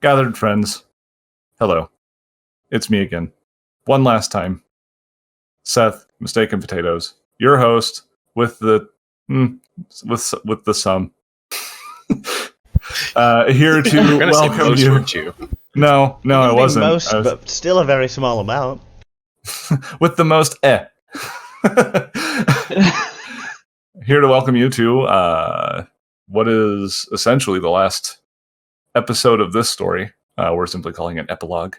Gathered friends, hello. It's me again. One last time. Seth, Mistaken Potatoes, your host with the with the sum. Here to welcome you. No, I wasn't. Most, but still a very small amount. With the most Here to welcome you to what is essentially the last episode of this story. We're simply calling it Epilogue.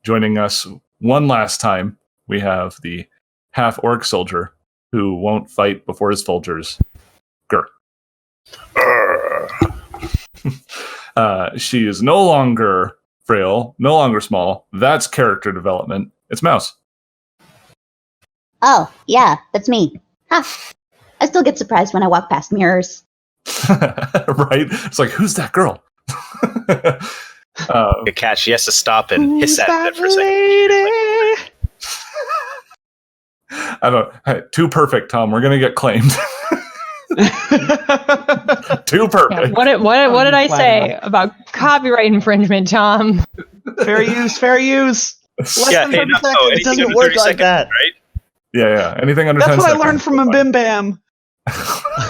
Joining us one last time, we have the half-orc soldier who won't fight before his Folgers. Gur. She is no longer frail, no longer small. That's character development. It's Mouse. Oh, yeah, that's me. Ha! I still get surprised when I walk past mirrors. Right? It's like, who's that girl? Good catch. She has to stop and hiss at it for a second. I don't. Hey, too perfect, Tom. We're gonna get claimed. Too perfect. Yeah, what did I say about copyright infringement, Tom? Fair use, fair use. Yeah, hey, no, It doesn't work like that. Right? Yeah. Anything under 10 That's seconds. what I learned from a Bim Bam.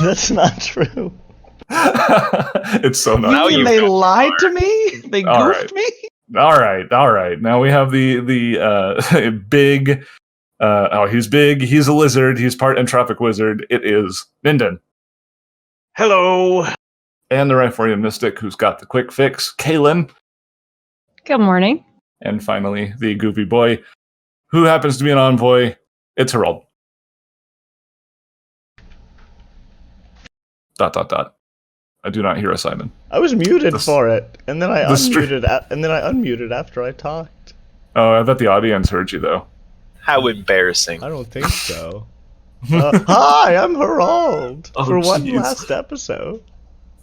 That's not true. It's so not. Now You mean they lied to me? They goofed me? All right. Now we have the big. He's big. He's a lizard. He's part entropic wizard. It is Minden. Hello. And the Rhyphorian mystic who's got the quick fix, Kaylin. Good morning. And finally, the goofy boy who happens to be an envoy. It's Harold. ... I do not hear a Simon. I was muted for it, and then I unmuted after I talked. Oh, I bet the audience heard you though. How embarrassing. I don't think so. Hi, I'm Harold for one last episode.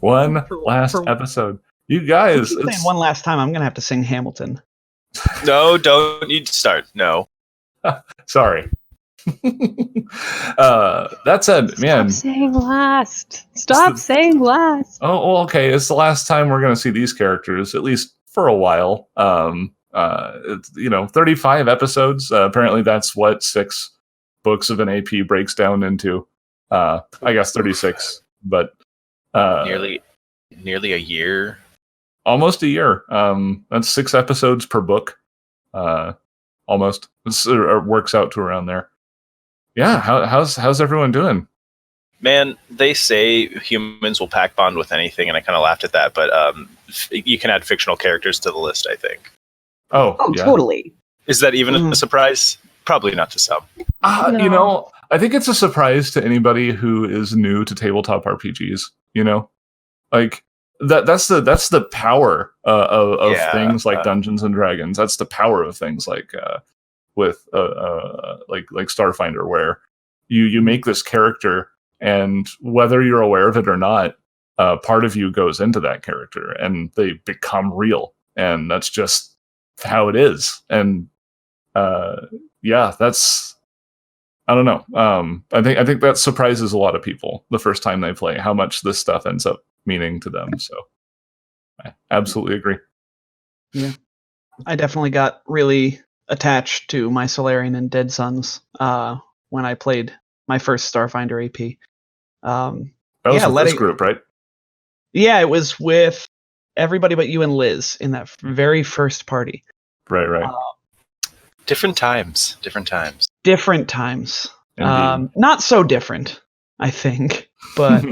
One last episode. You guys. Saying one last time, I'm gonna have to sing Hamilton. No, don't need to start. No. Sorry. That said, man. Stop saying last. Stop saying last. Oh, well, okay. It's the last time we're going to see these characters, at least for a while. It's 35 episodes. Apparently, that's what 6 books of an AP breaks down into. I guess 36, but Nearly a year. Almost a year. That's 6 episodes per book. Almost. It works out to around there. Yeah, how's everyone doing? Man, they say humans will pack bond with anything, and I kind of laughed at that, but you can add fictional characters to the list, I think. Oh, yeah. Totally. Is that even a surprise? Probably not to some. No. I think it's a surprise to anybody who is new to tabletop RPGs, Like, that's the power of things like Dungeons and Dragons. That's the power of things like with Starfinder, where you make this character, and whether you're aware of it or not, part of you goes into that character, and they become real, and that's just how it is. And that's, I don't know. I think that surprises a lot of people the first time they play how much this stuff ends up meaning to them. So I absolutely agree. Yeah, I definitely got really attached to my Solarian and Dead Sons when I played my first Starfinder AP. That was the first group, right? Yeah, it was with everybody but you and Liz in that very first party. Right. Different times. Different times. Not so different, I think, but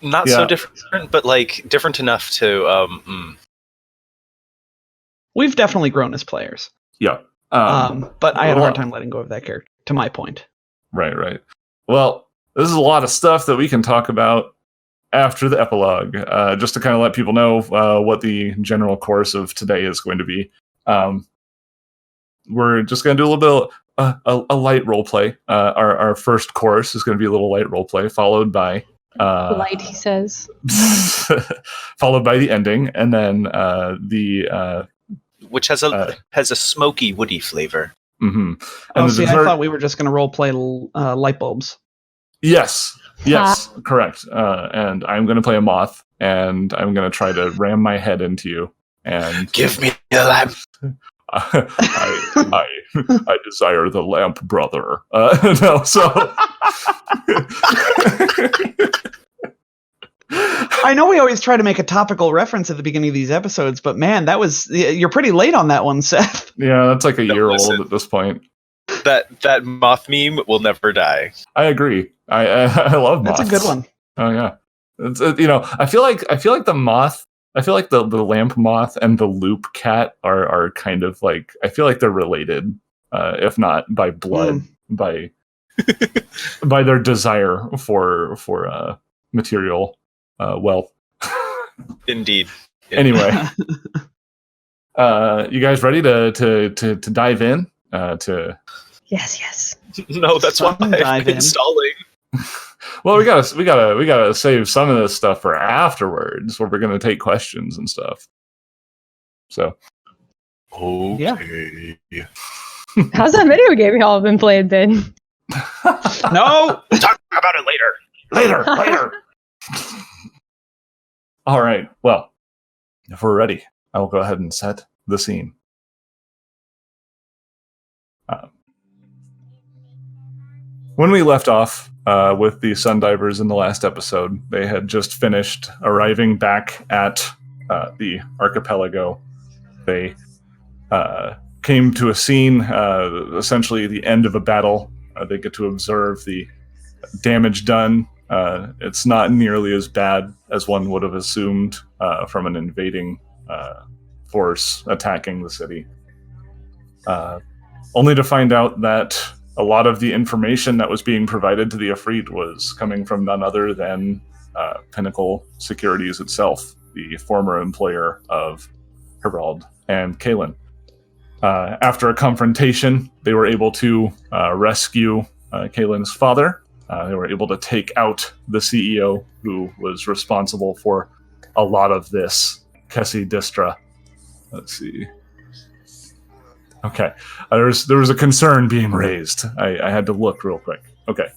not so different, but like different enough to. We've definitely grown as players. Yeah. But I had a hard time letting go of that character, to my point. Right. Well, this is a lot of stuff that we can talk about after the epilogue, just to kind of let people know what the general course of today is going to be. We're just going to do a little bit of a light role play. Our first course is going to be a little light role play, followed by Light, he says. followed by the ending, and then which has a smoky, woody flavor. Mm-hmm. I thought we were just going to role play light bulbs. Yes, correct. And I'm going to play a moth, and I'm going to try to ram my head into you, and Give me the lamp. I desire the lamp, brother. No, so I know we always try to make a topical reference at the beginning of these episodes, but man, you're pretty late on that one, Seth. yeah, that's like a year listen. old at this point. That moth meme will never die. I agree. I love moths. That's a good one. Oh yeah, it's I feel like the moth. I feel like the lamp moth and the loop cat are kind of like, I feel like they're related, if not by blood, by their desire for material wealth. Indeed. Anyway, you guys ready to dive in? Yes. No, that's why I've been stalling. Well, we gotta save some of this stuff for afterwards, where we're gonna take questions and stuff. So, okay. How's that video game y'all have been playing then? No, Talk about it later. All right. Well, if we're ready, I will go ahead and set the scene. When we left off with the Sundivers in the last episode, they had just finished arriving back at the archipelago. They came to a scene, essentially the end of a battle. They get to observe the damage done. It's not nearly as bad as one would have assumed from an invading force attacking the city. Only to find out that a lot of the information that was being provided to the Ifrit was coming from none other than Pinnacle Securities itself, the former employer of Herald and Kalen. After a confrontation, they were able to rescue Kalen's father. They were able to take out the CEO who was responsible for a lot of this, Kessie Distra. Let's see. Okay, there was a concern being raised. I had to look real quick. Okay.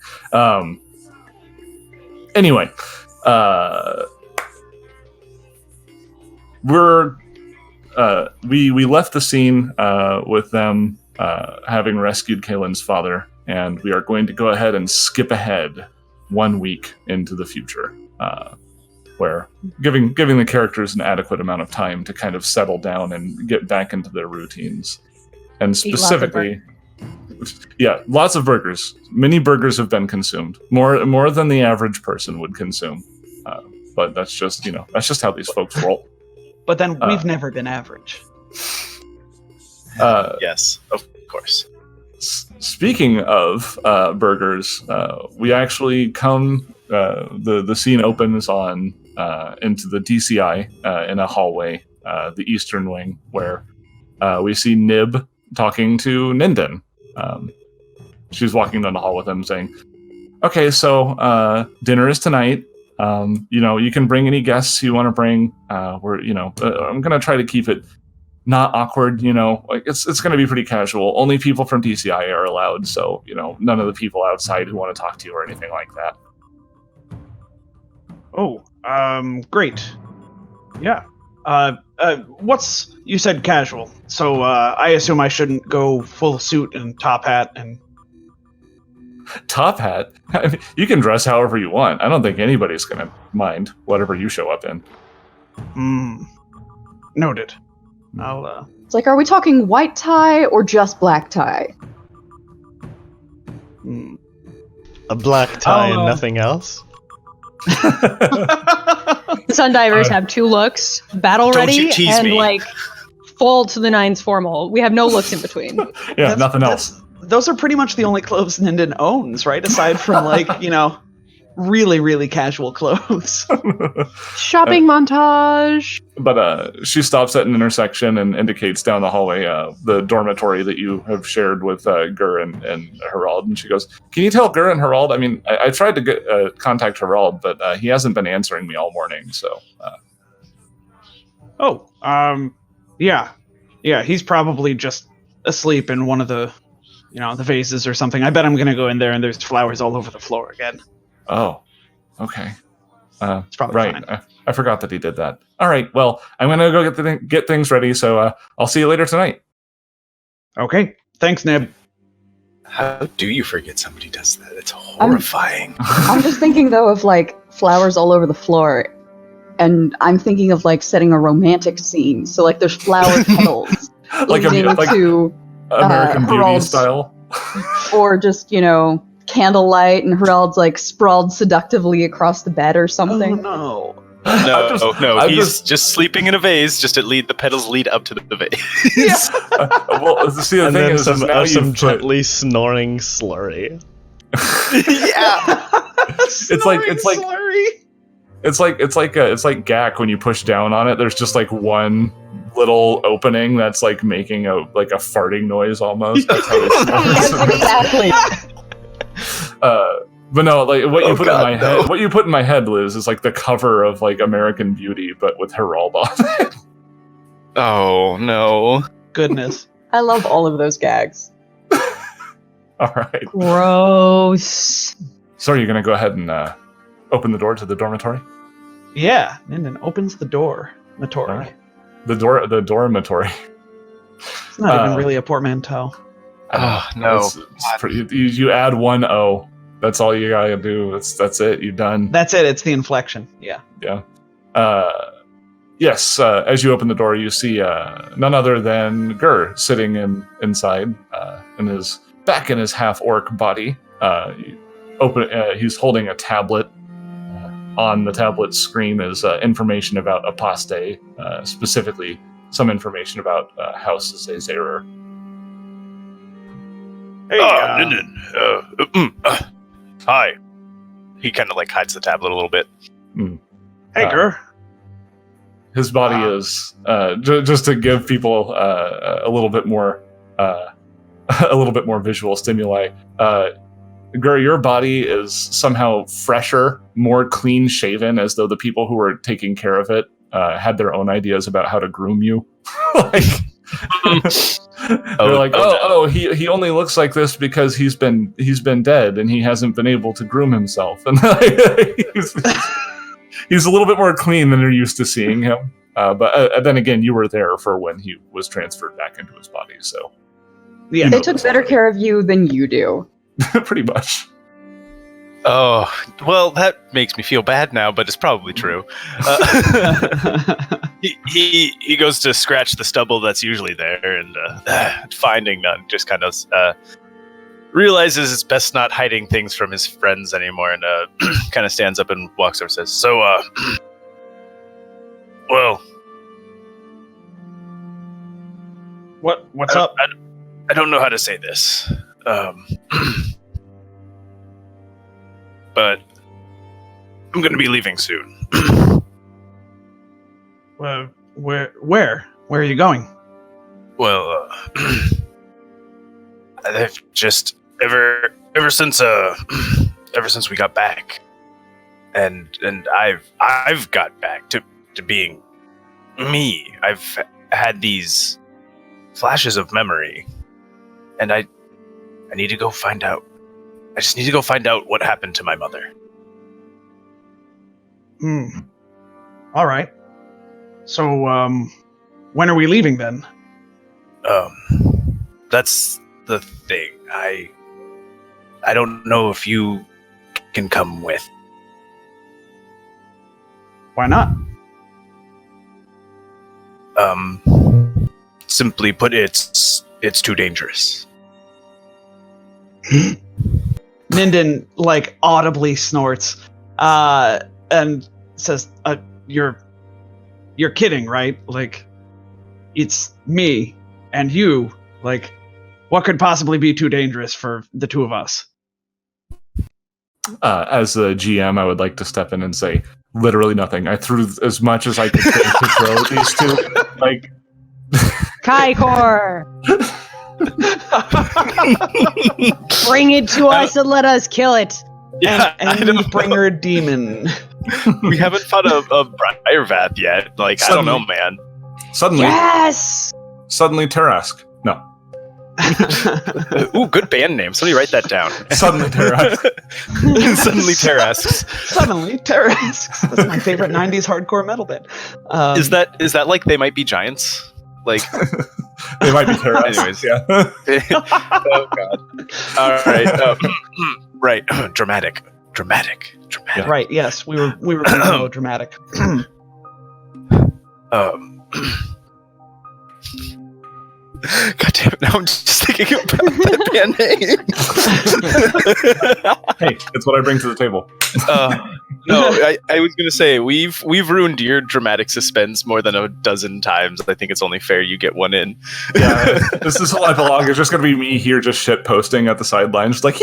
Anyway, we left the scene with them having rescued Kalen's father, and we are going to go ahead and skip ahead 1 week into the future, where giving the characters an adequate amount of time to kind of settle down and get back into their routines. And specifically, lots of burgers. Many burgers have been consumed, more than the average person would consume. But that's just how these folks roll. But then we've never been average. Yes, of course. Speaking of burgers, we actually come. The scene opens on into the DCI in a hallway, the eastern wing, where we see Nib talking to Ninden. She's walking down the hall with him, saying, "Okay, so dinner is tonight. You can bring any guests you want to bring. I'm gonna try to keep it not awkward. Like it's gonna be pretty casual. Only people from DCI are allowed. So none of the people outside who want to talk to you or anything like that." Oh, great. Yeah. You said casual, so I assume I shouldn't go full suit and top hat and... Top hat? I mean, you can dress however you want. I don't think anybody's going to mind whatever you show up in. Noted. I'll, It's like, are we talking white tie or just black tie? A black tie and nothing else? The Sundivers have two looks, battle Don't ready, you tease and me. full to the nines formal. We have no looks in between. Yeah, nothing else. Those are pretty much the only clothes Ninden owns, right? Aside from really, really casual clothes. Shopping montage. But she stops at an intersection and indicates down the hallway the dormitory that you have shared with Gur and Herald. And she goes, "Can you tell Gur and Herald? I mean, I tried to get contact Herald, but he hasn't been answering me all morning. So." Yeah. He's probably just asleep in one of the, the vases or something. I bet I'm gonna go in there and there's flowers all over the floor again. Oh, okay. It's probably right. fine. I forgot that he did that. All right, well, I'm gonna go get things ready. So I'll see you later tonight. Okay. Thanks, Nib. How do you forget somebody does that? It's horrifying. I'm just thinking though of like flowers all over the floor, and I'm thinking of like setting a romantic scene. So like there's flower petals like leading to American Beauty Herald's- style. or just, candlelight and Herald's like sprawled seductively across the bed or something. Oh, no. No. He's just sleeping in a vase. Just the petals lead up to the vase. Well, see, the And thing then is now some gently snoring slurry. Yeah. It's like Gak when you push down on it. There's just like one little opening that's like making a farting noise almost. That's how it Yes, exactly. But no, like what you put in my no. head. What you put in my head, Liz, is like the cover of like American Beauty, but with Herald on it. Oh no. Goodness. I love all of those gags. All right. Gross. So are you gonna go ahead and open the door to the dormitory? Yeah. Minden opens the door. Matori. All right. The dormitory. It's not even really a portmanteau. Oh no. It's pretty, you add one O. That's all you gotta do. That's it. You're done. That's it. It's the inflection. Yeah. Yeah. Yes. As you open the door, you see none other than Gur sitting inside in his back in his half orc body. He's holding a tablet. On the tablet screen is information about Aposte, specifically some information about House Azazer. Hey, hi. He kind of like hides the tablet a little bit. Hey, Gur. His body is just to give people a little bit more visual stimuli. Gur, your body is somehow fresher, more clean shaven, as though the people who were taking care of it had their own ideas about how to groom you. They're like, he only looks like this because he's been dead and he hasn't been able to groom himself, and he's a little bit more clean than you're used to seeing him. But then again, you were there for when he was transferred back into his body, so Yeah. They took better care of you than you do. pretty much. Oh, well, that makes me feel bad now, but it's probably true. He goes to scratch the stubble that's usually there, and finding none, just kind of realizes it's best not hiding things from his friends anymore, and kind of stands up and walks over and says, "So, well, What's up? I don't know how to say this, but I'm going to be leaving soon." Where are you going? Well, I've just ever since we got back, and I've got back to being me. I've had these flashes of memory, and I need to go find out. I just need to go find out what happened to my mother. All right. So, when are we leaving then? That's the thing. I don't know if you can come with. Why not? Simply put, it's too dangerous. Minden like audibly snorts, and says, "You're kidding, right? Like, it's me and you. Like, what could possibly be too dangerous for the two of us?" As the GM, I would like to step in and say, literally nothing. I threw as much as I could think to throw at these two. Like, Kaikor! Bring it to us and let us kill it. Yeah, and you bring her a demon. We haven't fought a Briarvath yet. Like, I don't know, man. Suddenly, Yes! Tarask. No. Ooh, good band name. Somebody write that down. Suddenly Terrasks. Suddenly Terrasks. Suddenly, Terrasks. That's my favorite '90s hardcore metal band. Is that like They Might Be Giants? Like They might be Terrasks. Anyways. Yeah. Oh god. All right. Right. Dramatic. Yeah. Right? Yes, we were being melodramatic. God damn it! Now I'm just thinking about that band name. Hey, it's what I bring to the table. No, I was gonna say we've ruined your dramatic suspense more than a dozen times. I think it's only fair you get one in. Yeah, this is epilogue. It's just gonna be me here, just shit posting at the sidelines, just like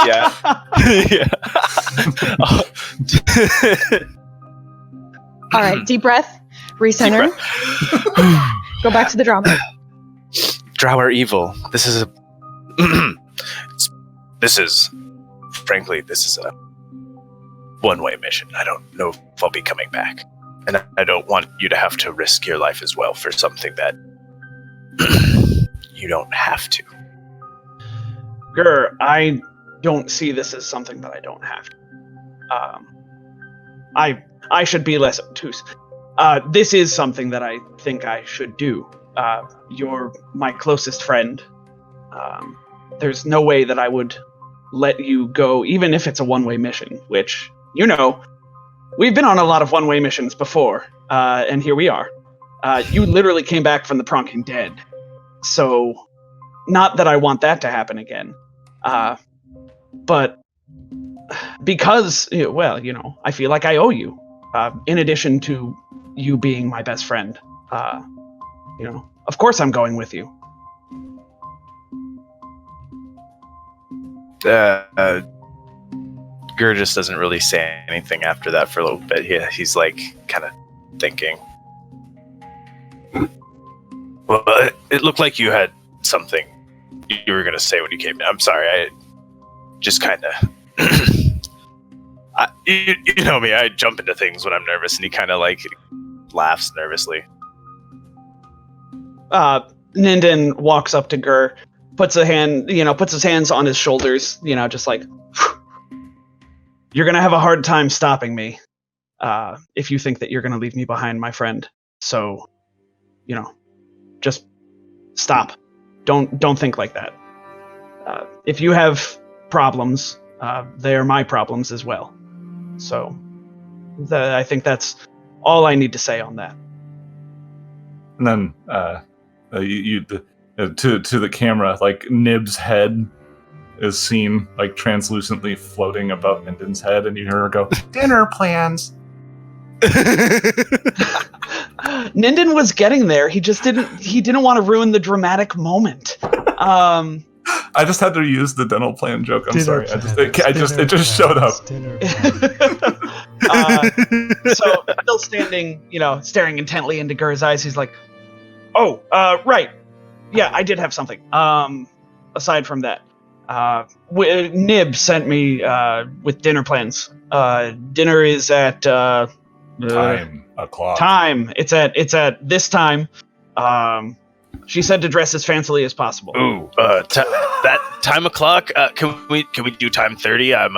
Yeah. Yeah. All right, deep breath, recenter, go back to the drama. Drow are evil. This is a frankly a one-way mission. I don't know if I'll be coming back, and I don't want you to have to risk your life as well for something that you don't have to. Grr, I don't see this as something that I don't have to. I should be less obtuse. This is something that I think I should do. You're my closest friend. There's no way that I would let you go, even if it's a one-way mission, which, you know, we've been on a lot of one-way missions before, and here we are. You literally came back from the Pronking dead. So, not that I want that to happen again. But because, well, you know, I feel like I owe you. In addition to you being my best friend. You know, of course I'm going with you. Gur just doesn't really say anything after that for a little bit. He's like kind of thinking. Well, it looked like you had something you were going to say when you came in. I'm sorry, I just kind of... you know me, I jump into things when I'm nervous, and he kind of like laughs nervously. Ninden walks up to Gur, puts his hands on his shoulders, just like, you're going to have a hard time stopping me if you think that you're going to leave me behind, my friend. So, just stop. Don't think like that. If you have problems, they are my problems as well. So, I think that's all I need to say on that. And then to the camera, like Nib's head is seen like translucently floating above Minden's head, and you hear her go, "Dinner plans." Ninden was getting there. He just didn't want to ruin the dramatic moment. I just had to use the dental plan joke. I'm sorry. It just showed up. So still standing, staring intently into Gur's eyes, he's like, "Oh, right. Yeah, I did have something. Aside from that, Nib sent me with dinner plans. Dinner is at Time o'clock. Time. It's at this time. She said to dress as fancily as possible." Ooh, that time o'clock. Can we do time 30? I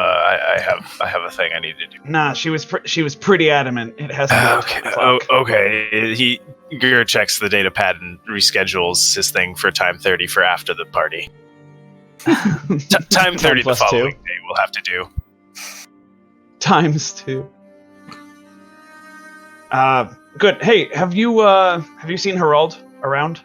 have a thing I need to do. Nah, she was pretty adamant. It has to be Okay. 10 o'clock. Okay. Gur checks the data pad and reschedules his thing for time 30 for after the party. Time 30 the following day we'll have to do. Times 2. Good. Hey, have you seen Harold around?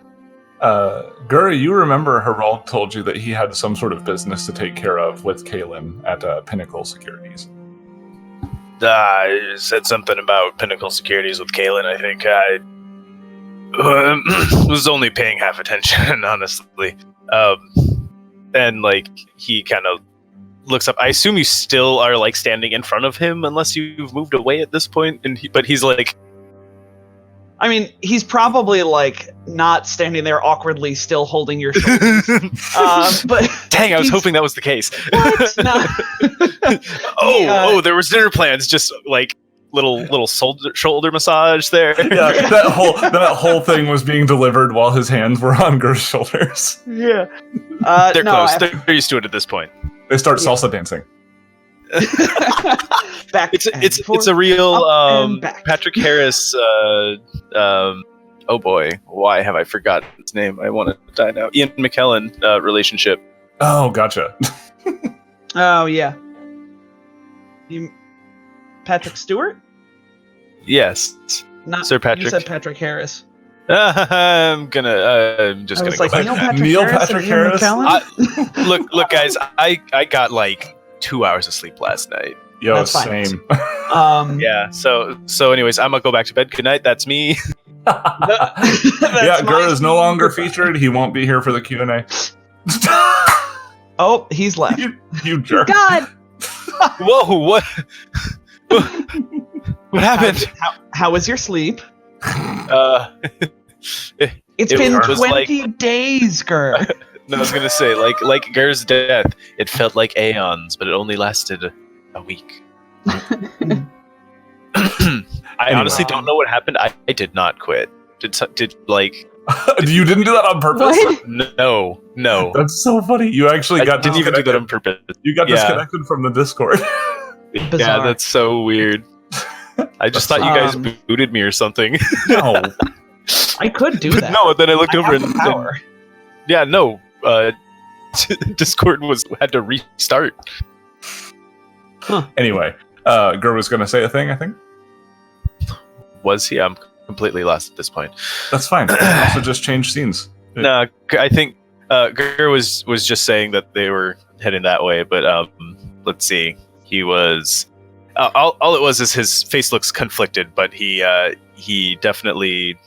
Gur, you remember Harold told you that he had some sort of business to take care of with Kaylin at Pinnacle Securities. I said something about Pinnacle Securities with Kaylin, I think. I was only paying half attention, honestly. And, he kind of looks up. I assume you still are, standing in front of him, unless you've moved away at this point. But he's like... I mean, he's probably, not standing there awkwardly still holding your shoulders. But dang, I was hoping that was the case. What? No. There was dinner plans, just, little shoulder massage there. Yeah, that whole thing was being delivered while his hands were on Gur's shoulders. Yeah. They're close. They're used to it at this point. They start salsa dancing. Back. It's a real back. Patrick Harris. Oh boy, why have I forgotten his name? I want to die now. Ian McKellen relationship. Oh, gotcha. Oh yeah. Patrick Stewart? Yes, Not Sir Patrick. You said Patrick Harris. I'm just I gonna was go like, back. Neil Patrick Harris. And Ian McKellen? Look, guys. I got like 2 hours of sleep last night. Yo, That's fine. same. Yeah. So anyways, I'm gonna go back to bed. Good night. That's me. Yeah, Gur is no longer featured. He won't be here for the Q&A. Oh, he's left. You jerk. God. Whoa! What? What happened? How was your sleep? It's It been was 20 days, Gur. No, I was gonna say like Gur's death. It felt like aeons, but it only lasted a week. I honestly don't know what happened. I did not quit. Did like You didn't do that on purpose? What? No. That's so funny. You actually I got didn't even do that on purpose. You got disconnected from the Discord. Yeah, Bizarre. that's so weird. I just thought you guys booted me or something. No. I could do But that. no, then I looked over have and the power. yeah, no. Discord had to restart. Anyway, Gur was going to say a thing, I think. Was he? I'm completely lost at this point. That's fine. We can also just change scenes. No, I think Gur was just saying that they were heading that way, but let's see. He was all it was is his face looks conflicted, but he definitely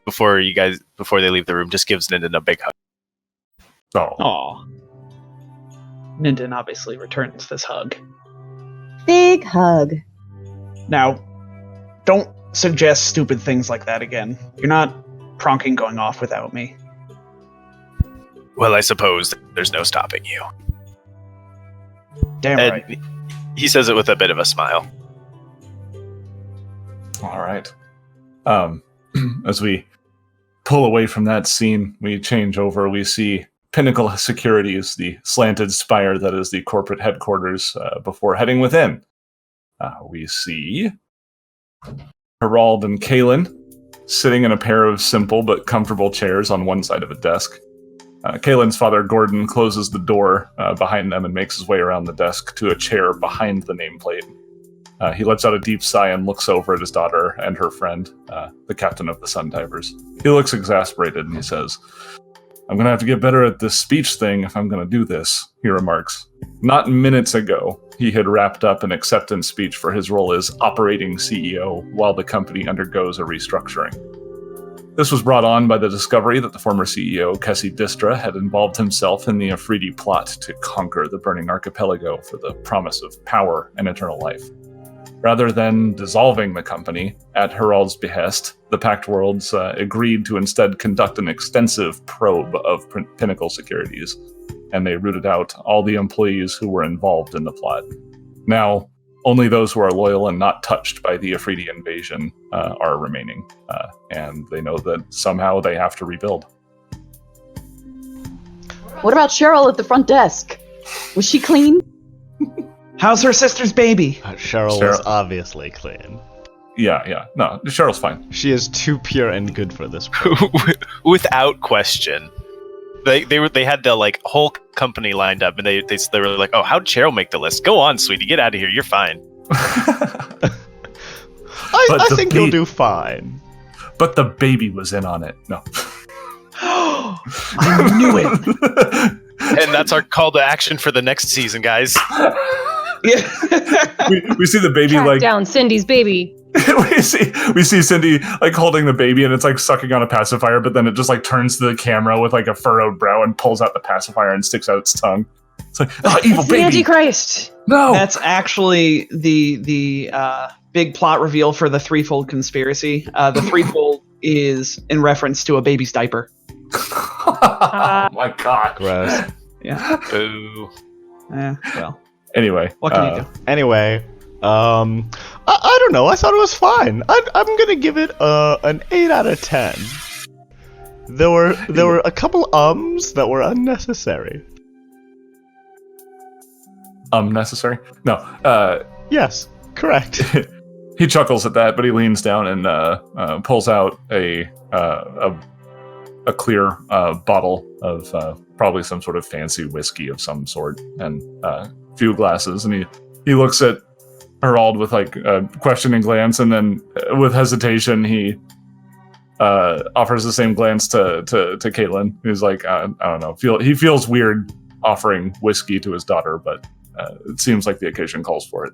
before they leave the room just gives Ninden a big hug. Oh. Aw. Ninden obviously returns this hug. Big hug. Now, don't suggest stupid things like that again. You're not pronking going off without me. Well, I suppose there's no stopping you. Damn And right. he says it with a bit of a smile. All right. As we pull away from that scene, we change over. We see Pinnacle Securities, the slanted spire that is the corporate headquarters, before heading within. We see Harald and Kaelin sitting in a pair of simple but comfortable chairs on one side of a desk. Kaelin's father, Gordon, closes the door behind them and makes his way around the desk to a chair behind the nameplate. He lets out a deep sigh and looks over at his daughter and her friend, the captain of the Sun Divers. He looks exasperated and he says, "I'm going to have to get better at this speech thing if I'm going to do this," he remarks. Not minutes ago, he had wrapped up an acceptance speech for his role as operating CEO while the company undergoes a restructuring. This was brought on by the discovery that the former CEO, Kessi Distra, had involved himself in the Afridi plot to conquer the Burning Archipelago for the promise of power and eternal life. Rather than dissolving the company, at Harald's behest, the Pact Worlds agreed to instead conduct an extensive probe of Pinnacle Securities, and they rooted out all the employees who were involved in the plot. Now, only those who are loyal and not touched by the Afridi invasion are remaining, and they know that somehow they have to rebuild. What about Cheryl at the front desk? Was she clean? How's her sister's baby? Cheryl was obviously clean. Yeah. No, Cheryl's fine. She is too pure and good for this. Without question. They had the like whole company lined up, and they were like, "Oh, how'd Cheryl make the list? Go on, sweetie, get out of here. You're fine." I think you'll do fine. But the baby was in on it. No. I knew it. And that's our call to action for the next season, guys. Yeah. we see the baby Track like down Cindy's baby. we see Cindy like holding the baby and it's like sucking on a pacifier, but then it just like turns to the camera with like a furrowed brow and pulls out the pacifier and sticks out its tongue. It's like, oh, evil It's the baby. Antichrist. No. That's actually the big plot reveal for the threefold conspiracy. The threefold is in reference to a baby's diaper. Oh my god. Gross. Yeah. Boo. Well. Anyway, What can you do? Anyway, I don't know. I thought it was fine. I'm gonna give it an 8 out of 10. There were a couple ums that were unnecessary. Unnecessary? No. Yes, correct. He chuckles at that, but he leans down and pulls out a clear bottle of probably some sort of fancy whiskey of some sort, and a few glasses, and he looks at Harald with like a questioning glance, and then with hesitation he offers the same glance to Caitlin, who's like, I don't know, he feels weird offering whiskey to his daughter, but it seems like the occasion calls for it.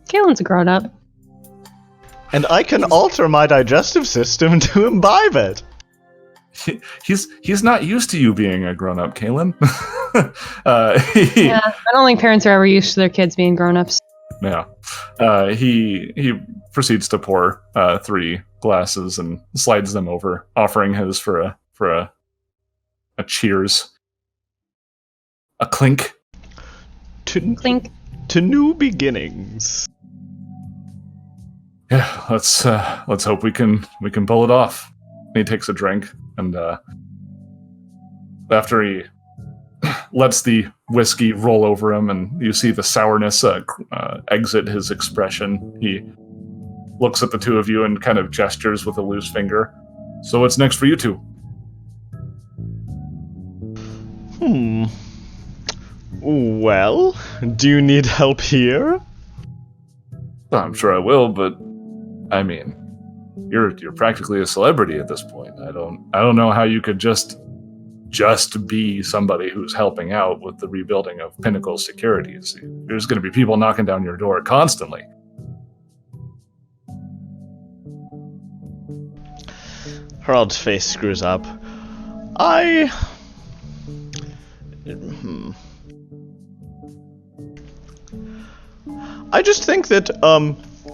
Caitlin's a grown-up. And I can alter my digestive system to imbibe it. He's not used to you being a grown-up, Caitlin. Yeah, I don't think parents are ever used to their kids being grown-ups. Yeah. He proceeds to pour 3 glasses and slides them over, offering his for a cheers. A clink. Clink. To new beginnings. Yeah, let's hope we can pull it off. He takes a drink, and after he lets the whiskey roll over him, and you see the sourness exit his expression, he looks at the two of you and kind of gestures with a loose finger. So what's next for you two? Well, do you need help here? I'm sure I will, but I mean, you're practically a celebrity at this point. I don't know how you could just be somebody who's helping out with the rebuilding of Pinnacle securities. There's going to be people knocking down your door constantly. Harald's face screws up. I just think that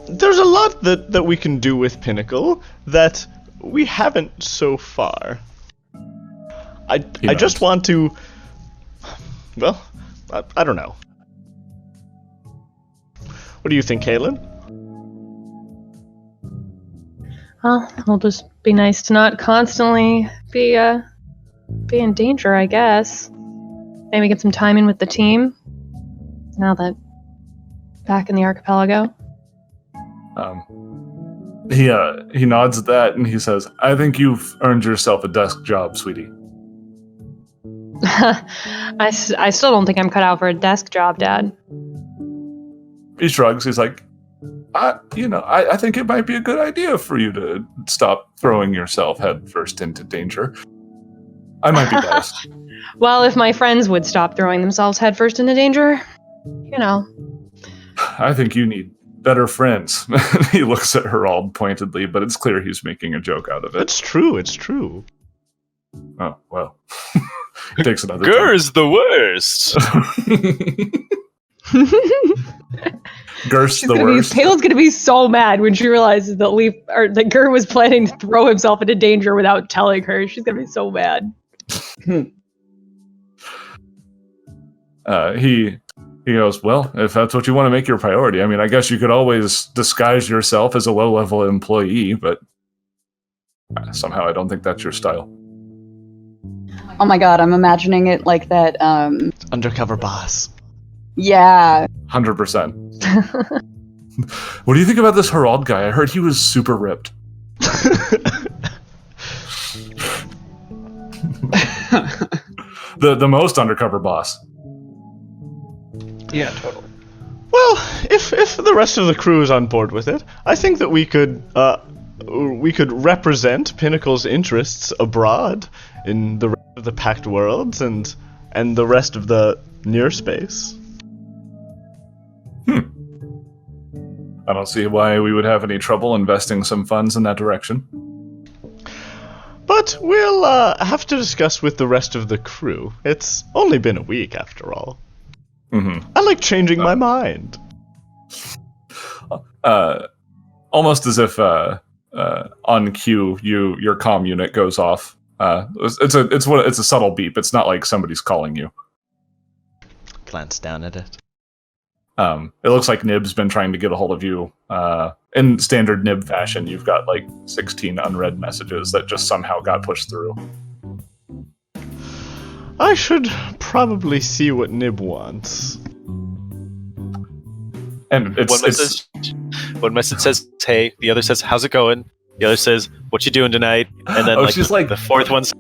there's a lot that we can do with Pinnacle that we haven't so far. I just want to, well, I don't know. What do you think, Caitlin? Well, it'll just be nice to not constantly be in danger, I guess. Maybe get some time in with the team. Now that back in the archipelago. He nods at that and he says, "I think you've earned yourself a desk job, sweetie." I still don't think I'm cut out for a desk job, Dad. He shrugs. He's like, I think it might be a good idea for you to stop throwing yourself headfirst into danger. I might be biased. Well, if my friends would stop throwing themselves headfirst into danger, I think you need better friends. He looks at her all pointedly, but it's clear he's making a joke out of it. It's true. Oh, well. He takes another Gur's the worst. Gur's the worst. Caitlin's gonna be so mad when she realizes that Gur was planning to throw himself into danger without telling her. She's gonna be so mad. He goes, well, if that's what you want to make your priority, I mean, I guess you could always disguise yourself as a low-level employee, but somehow I don't think that's your style. Oh my god, I'm imagining it like that, Undercover boss. Yeah. 100%. What do you think about this Harald guy? I heard he was super ripped. The most undercover boss. Yeah, totally. Well, if the rest of the crew is on board with it, I think that we could represent Pinnacle's interests abroad in the rest of the Pact Worlds and the rest of the near space. I don't see why we would have any trouble investing some funds in that direction. But we'll have to discuss with the rest of the crew. It's only been a week, after all. Mm-hmm. I like changing my mind. Almost as if on cue, your comm unit goes off. It's a subtle beep. It's not like somebody's calling you. Glance down at it. It looks like Nib's been trying to get a hold of you. In standard Nib fashion, you've got like 16 unread messages that just somehow got pushed through. I should probably see what Nib wants. And one message says, "Hey," the other says, "How's it going?" The other says, "What you doing tonight?" And then she's the fourth one's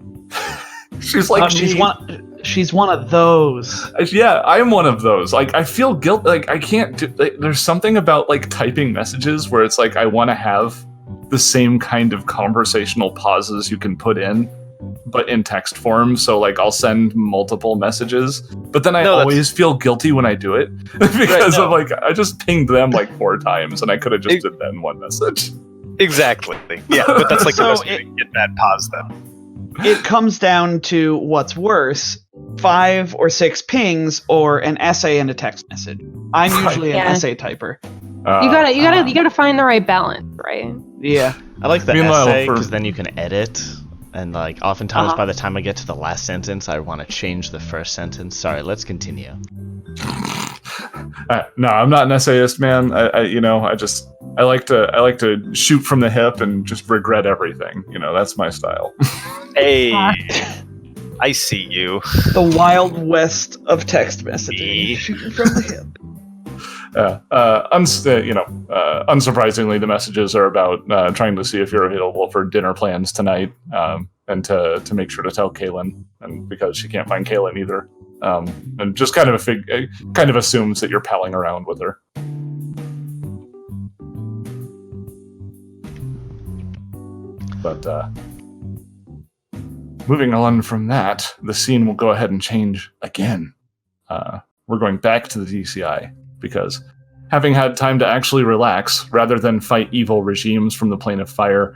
she's like she's one of those. Yeah, I'm one of those. Like, I feel guilt. Like, I can't do. Like, there's something about like typing messages where it's like I want to have the same kind of conversational pauses you can put in, but in text form. So like I'll send multiple messages, but then I always feel guilty when I do it because of like I just pinged them like 4 times and I could have just did that in one message. Exactly. Yeah, but that's like So the best way to get that pause then. It comes down to what's worse, 5 or 6 pings or an essay and a text message. I'm usually an essay typer. You gotta find the right balance, right? Yeah. I like the Meanwhile, essay because then you can edit. And like oftentimes by the time I get to the last sentence, I want to change the first sentence. Sorry, let's continue. No, I'm not an essayist, man. I like to shoot from the hip and just regret everything. That's my style. Hey, I see you. The Wild West of text messaging. Shooting from the hip. Unsurprisingly, the messages are about trying to see if you're available for dinner plans tonight, and to make sure to tell Kaylin, and because she can't find Kaylin either, and just kind of assumes that you're palling around with her. But moving on from that, the scene will go ahead and change again. We're going back to the DCI. Because having had time to actually relax, rather than fight evil regimes from the plane of fire,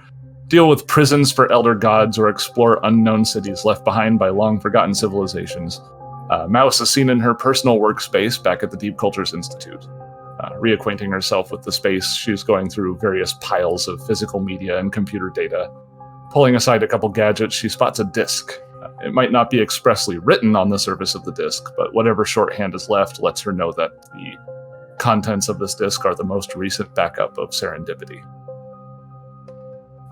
deal with prisons for elder gods, or explore unknown cities left behind by long-forgotten civilizations, Mouse is seen in her personal workspace back at the Deep Cultures Institute. Reacquainting herself with the space, she's going through various piles of physical media and computer data. Pulling aside a couple gadgets, she spots a disk. It might not be expressly written on the surface of the disk, but whatever shorthand is left lets her know that the contents of this disk are the most recent backup of Serendipity.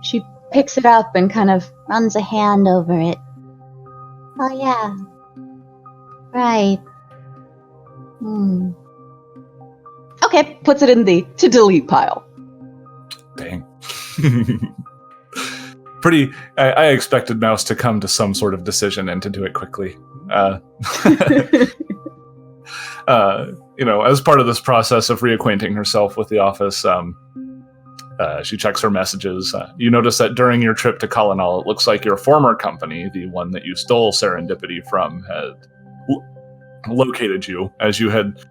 She picks it up and kind of runs a hand over it. Oh yeah. Right. Okay, puts it in the to delete pile. Dang. I expected Mouse to come to some sort of decision and to do it quickly. As part of this process of reacquainting herself with the office, she checks her messages. You notice that during your trip to Colonal, it looks like your former company, the one that you stole Serendipity from, had located you, as you had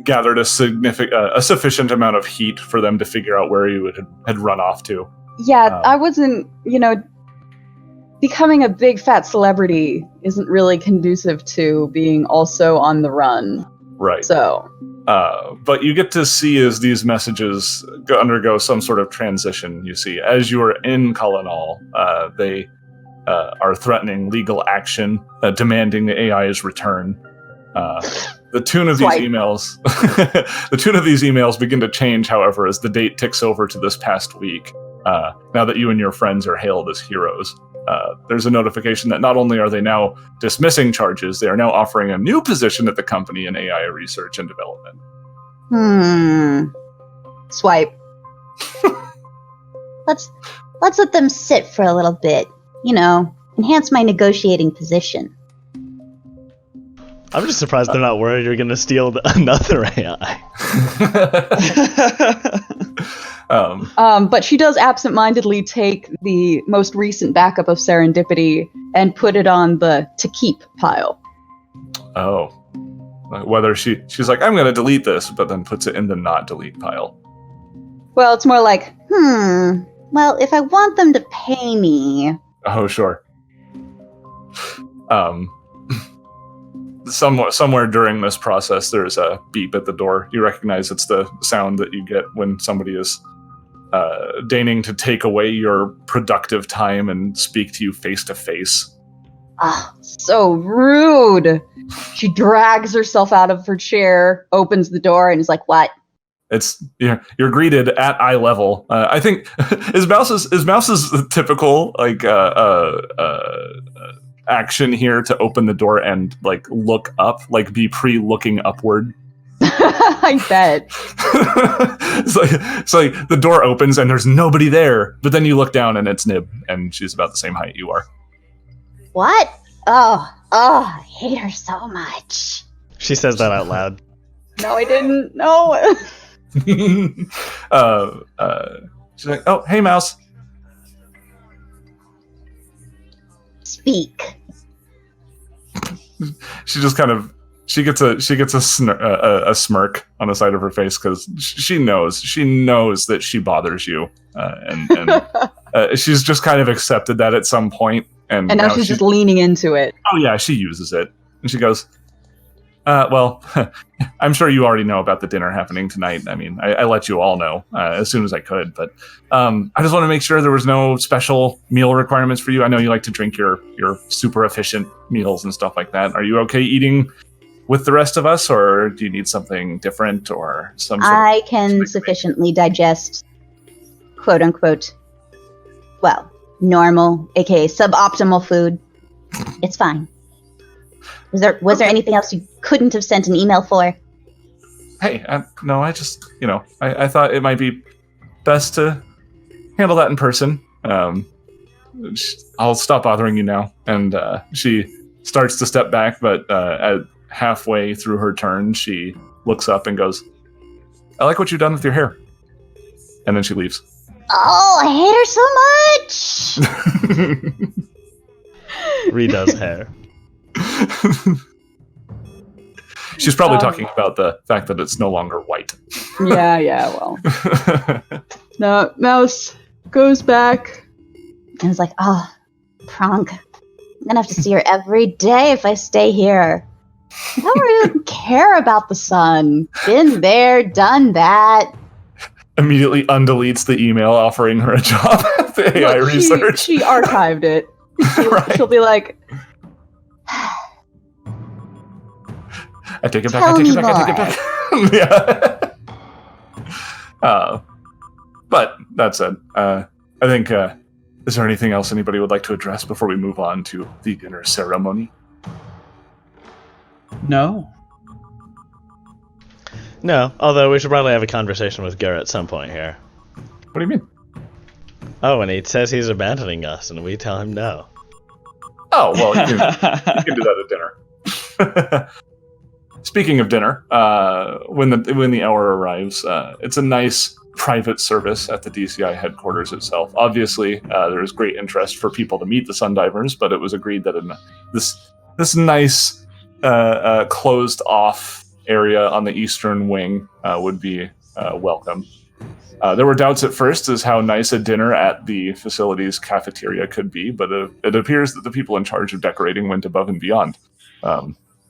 gathered a sufficient amount of heat for them to figure out where you had run off to. Yeah, I wasn't, becoming a big fat celebrity isn't really conducive to being also on the run. Right. So. But you get to see as these messages undergo some sort of transition, you see. As you are in Colonal, they are threatening legal action, demanding the AI's return. The tune of these emails, begin to change, however, as the date ticks over to this past week. Now that you and your friends are hailed as heroes, there's a notification that not only are they now dismissing charges, they are now offering a new position at the company in AI research and development. Swipe. Let's let them sit for a little bit. Enhance my negotiating position. I'm just surprised they're not worried you're going to steal another AI. But she does absentmindedly take the most recent backup of Serendipity and put it on the to keep pile. Oh. Whether she's like, I'm going to delete this, but then puts it in the not delete pile. Well, it's more like, Well, if I want them to pay me... Oh, sure. Somewhere during this process, there's a beep at the door. You recognize it's the sound that you get when somebody is deigning to take away your productive time and speak to you face to face. Ah, so rude. She drags herself out of her chair, opens the door, and is like, "What?" It's you're greeted at eye level. I think is Mouse's typical action here to open the door and like look up, like be looking upward. I bet. It's like the door opens and there's nobody there, but then you look down and it's Nib, and she's about the same height you are. What? Oh, I hate her so much. She says that out loud. No, I didn't. No. She's like, "Oh, hey, Mouse." Speak. She just kind of gets a smirk on the side of her face because she knows that she bothers you, and she's just kind of accepted that at some point, and now she's just leaning into it. Oh yeah, she uses it, and she goes, "Well, I'm sure you already know about the dinner happening tonight. I mean, I let you all know as soon as I could, but I just want to make sure there was no special meal requirements for you. I know you like to drink your super efficient meals and stuff like that. Are you okay eating with the rest of us, or do you need something different or some sort I can sufficiently digest, quote unquote, well, normal, aka suboptimal food. It's fine. Was there anything else you couldn't have sent an email for? Hey, no, I just, I thought it might be best to handle that in person. I'll stop bothering you now. And she starts to step back, but at halfway through her turn, she looks up and goes, "I like what you've done with your hair." And then she leaves. Oh, I hate her so much! Redoes hair. She's probably talking about the fact that it's no longer white. Yeah, well. No, Mouse goes back. I was like, oh, Pronk. I'm gonna have to see her every day if I stay here. I don't really care about the sun. Been there, done that. Immediately undeletes the email offering her a job at the AI research. She archived it. Right. She'll be like, I take it back. Tell I take me it back. I take it back. Yeah. But that said, I think. Is there anything else anybody would like to address before we move on to the dinner ceremony? No. No, although we should probably have a conversation with Gur at some point here. What do you mean? Oh, and he says he's abandoning us, and we tell him no. Oh, well, you can do that at dinner. Speaking of dinner, when the hour arrives, it's a nice private service at the DCI headquarters itself. Obviously, there is great interest for people to meet the Sundivers, but it was agreed that in this nice closed off area on the eastern wing would be welcome. There were doubts at first as how nice a dinner at the facility's cafeteria could be, but it appears that the people in charge of decorating went above and beyond.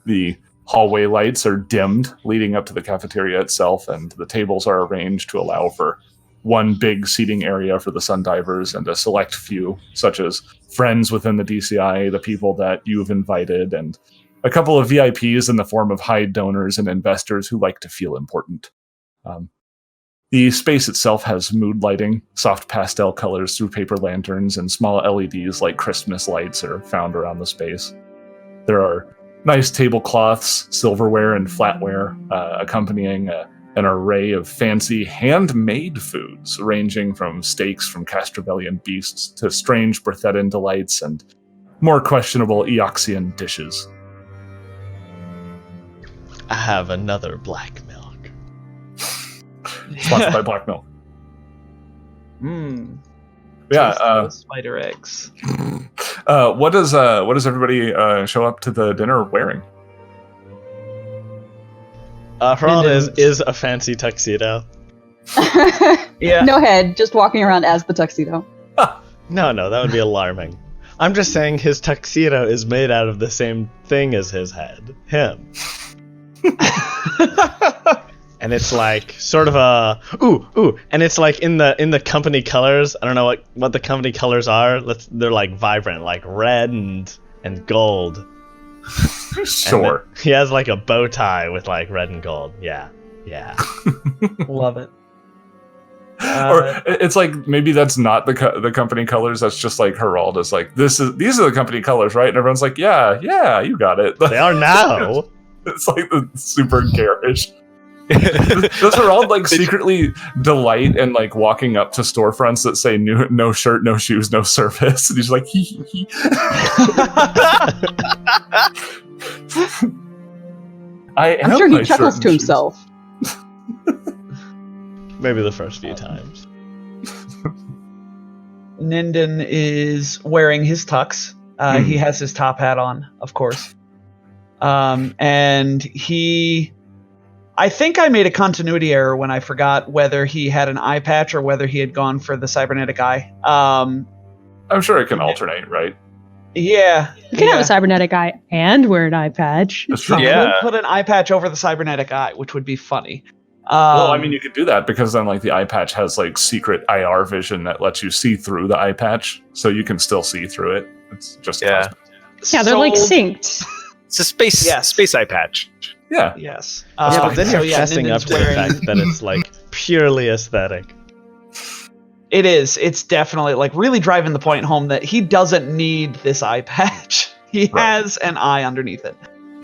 The hallway lights are dimmed leading up to the cafeteria itself, and the tables are arranged to allow for one big seating area for the Sundivers and a select few, such as friends within the DCI, the people that you've invited, and a couple of VIPs in the form of high donors and investors who like to feel important. The space itself has mood lighting, soft pastel colors through paper lanterns, and small LEDs like Christmas lights are found around the space. There are nice tablecloths, silverware, and flatware, accompanying an array of fancy handmade foods, ranging from steaks from Castrovellian beasts to strange Berthettan delights and more questionable Eoxian dishes. I have another black milk. Sponsored by Black Milk. Yeah, spider eggs. What does everybody show up to the dinner wearing? Ron is a fancy tuxedo. Yeah. no head, just walking around as the tuxedo. No, that would be alarming. I'm just saying his tuxedo is made out of the same thing as his head. Him. And it's like sort of a and it's like in the company colors. I don't know what the company colors are. They're like vibrant, like red and and gold. Sure. And he has like a bow tie with like red and gold. Yeah. Love it. Or it's like maybe that's not the company colors. That's just like Heralda's like these are the company colors, right? And everyone's like, yeah, you got it. They are now. It's like the super garish. Does Herald like secretly delight in like walking up to storefronts that say no shirt, no shoes, no service? And he's like, hee. I'm sure he chuckles to himself. Maybe the first few times. Ninden is wearing his tux. He has his top hat on, of course. And I think I made a continuity error when I forgot whether he had an eye patch or whether he had gone for the cybernetic eye. I'm sure it can alternate, right? Yeah. You can have a cybernetic eye and wear an eye patch. That's true. You Yeah. could put an eye patch over the cybernetic eye, which would be funny. Well, I mean, you could do that because then, like, the eye patch has like secret IR vision that lets you see through the eye patch, so you can still see through it. It's just Yeah. Yeah, they're like sold- synced. It's a space eye patch. Yeah. Yes. But then so you're yeah, fessing up Ninden's to the wearing- fact that it's like purely aesthetic. It is. It's definitely like really driving the point home that he doesn't need this eye patch. He Right. has an eye underneath it,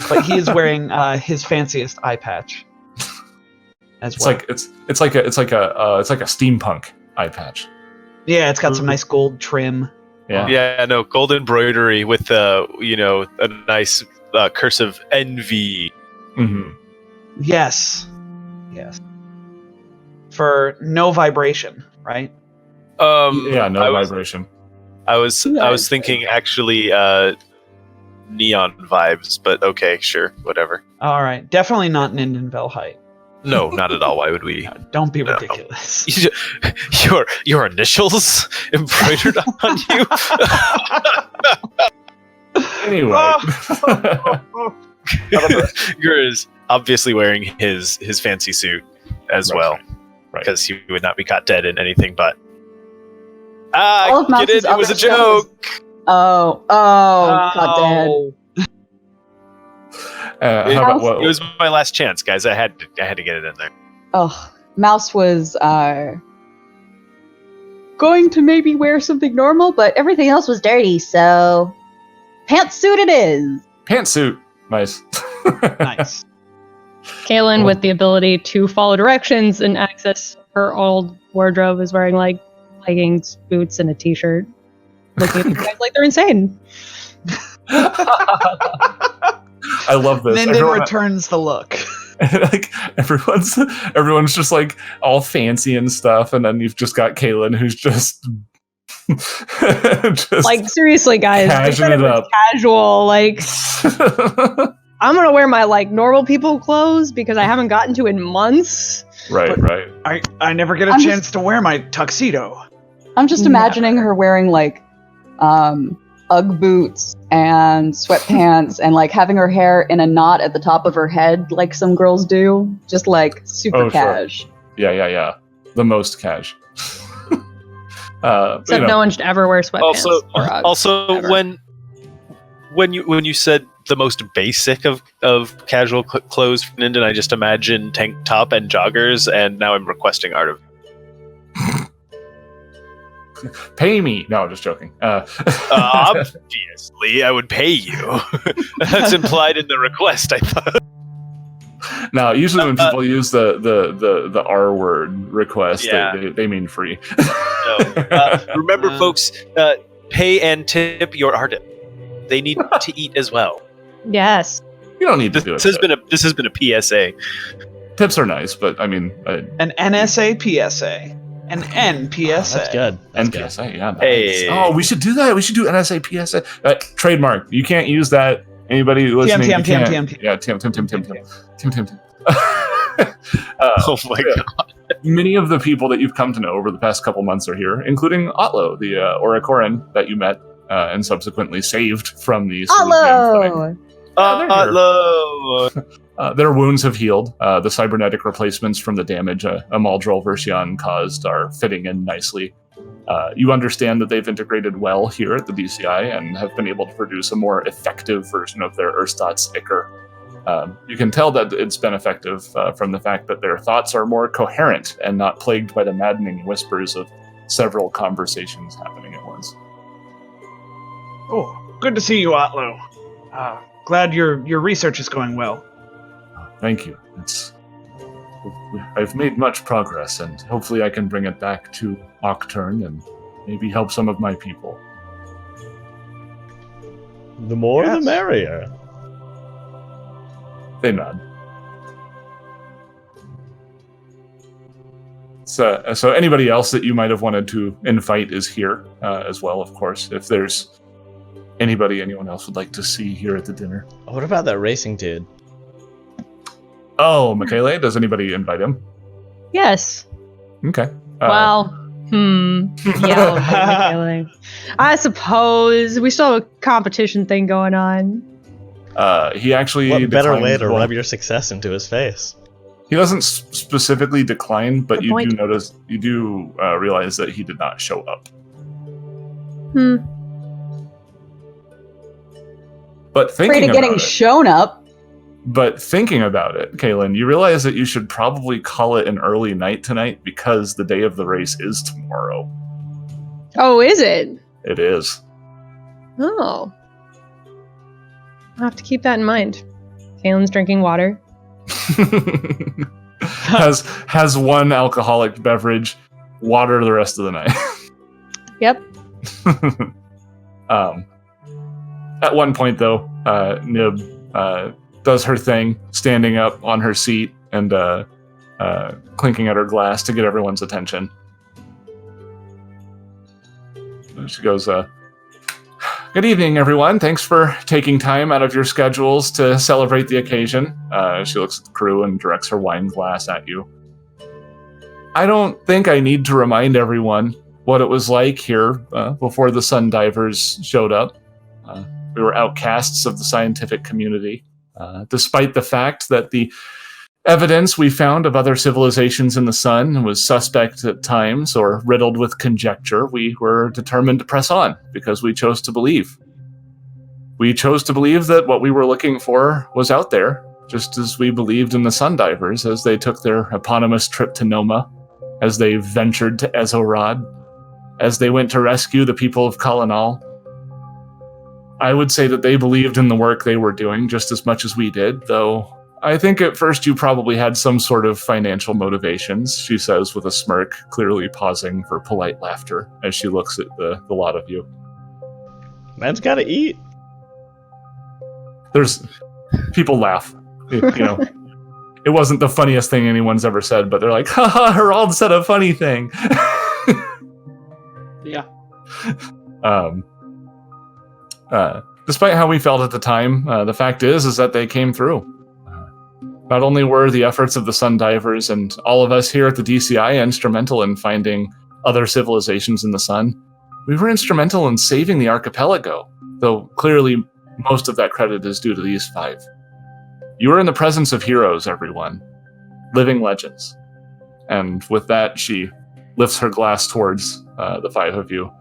but he is wearing his fanciest eye patch as It's well. like it's like a steampunk eye patch. Yeah, it's got some nice gold trim. Yeah. Yeah, no, gold embroidery with a nice cursive NV. Mm-hmm. Yes. For no vibration, right? Yeah. No I was, vibration. I was thinking actually neon vibes, but okay, sure, whatever. All right. Definitely not Ninden Velhite. No, not at all. Why would we? Don't be No. ridiculous. Your initials embroidered on you. Anyway. Gur is obviously wearing his fancy suit as Right. well, Right. because he would not be caught dead in anything but. All of Get Mouse's it? It was a other stuff was- joke. Oh, God damn. How about It was my last chance, guys. I had to get it in there. Oh, Mouse was going to maybe wear something normal, but Everything else was dirty, so pantsuit it is. pantsuit? Nice. Nice. Kaylin, with the ability to follow directions and access her old wardrobe, is wearing like leggings, boots, and a t-shirt. Looking at the guys like they're insane. I love this. Ninden Everyone- returns the look. like everyone's just like all fancy and stuff, and then you've just got Kaylin who's just just Like seriously, guys, they Cashing said it it was up. casual. Like I'm gonna wear my like normal people clothes because I haven't gotten to in months. right. I never get a I'm chance to wear my tuxedo. I'm just imagining her wearing like Ugg boots and sweatpants and like having her hair in a knot at the top of her head like some girls do. Just like super Oh, sure. cash. Yeah. The most cash. Except no one should ever wear sweatpants. or Uggs, Also, ever. when you said the most basic of casual clothes for Ninden, I just imagine tank top and joggers, and now I'm requesting art of. Pay me. No, just joking. Obviously, I would pay you. That's implied in the request, I thought. Now, usually when people use the R word request, Yeah. they mean free. No. Remember, folks, pay and tip your artist. They need to eat as well. Yes. You don't need to do it. This has been a PSA. Tips are nice, but I mean, An NSA PSA. An NPSA. That's good. That's good. NPSA, yeah. Nice. Hey. Oh, we should do that. We should do NSA PSA. Trademark. You can't use that. Anybody listening? TM. you can't. Yeah, Tim. Oh my god. Many of the people that you've come to know over the past couple months are here, including Otlo, the Orakoran that you met and subsequently saved from the Hello. Hello. their wounds have healed. The cybernetic replacements from the damage Amaldril Versian caused are fitting in nicely. You understand that they've integrated well here at the DCI and have been able to produce a more effective version of their Urstat's Ichor. You can tell that it's been effective from the fact that their thoughts are more coherent and not plagued by the maddening whispers of several conversations happening at once. Oh, good to see you, Otlo. Glad your research is going well. Thank you. I've made much progress, and hopefully I can bring it back to Octurne and maybe help some of my people. The more Yes. the merrier. They nod. So anybody else that you might have wanted to invite is here as well, of course. If there's anyone else would like to see here at the dinner. What about that racing dude? Oh, Michele, does anybody invite him? Yes. Okay. Yeah. Michele. I suppose we still have a competition thing going on. He actually What better way declines to both. rub your success into his face? He doesn't specifically decline, but Good you point. do realize that he did not show up. But Afraid thinking of about getting it, shown up. but thinking about it, Kaylin, you realize that you should probably call it an early night tonight because the day of the race is tomorrow. Oh, is it? It is. Oh. I'll have to keep that in mind. Kalen's drinking water. has one alcoholic beverage, water the rest of the night. Yep. At one point, though, Nib does her thing, standing up on her seat and clinking at her glass to get everyone's attention. She goes, "Good evening, everyone. Thanks for taking time out of your schedules to celebrate the occasion." She looks at the crew and directs her wine glass at you. I don't think I need to remind everyone what it was like here before the Sun Divers showed up. We were outcasts of the scientific community, despite the fact that the evidence we found of other civilizations in the sun was suspect at times or riddled with conjecture. We were determined to press on because we chose to believe. We chose to believe that what we were looking for was out there, just as we believed in the Sun Divers as they took their eponymous trip to Noma, as they ventured to Ezorad, as they went to rescue the people of Kalanal. I would say that they believed in the work they were doing just as much as we did, though I think at first you probably had some sort of financial motivations, she says with a smirk, clearly pausing for polite laughter as she looks at the lot of you. Man's gotta eat. There's people laugh. It wasn't the funniest thing anyone's ever said, but they're like, haha, Herald said a funny thing. Yeah. Despite how we felt at the time, the fact is that they came through. Not only were the efforts of the Sun Divers and all of us here at the DCI instrumental in finding other civilizations in the sun, we were instrumental in saving the archipelago, though clearly most of that credit is due to these 5. You are in the presence of heroes, everyone. Living legends. And with that, she lifts her glass towards the 5 of you.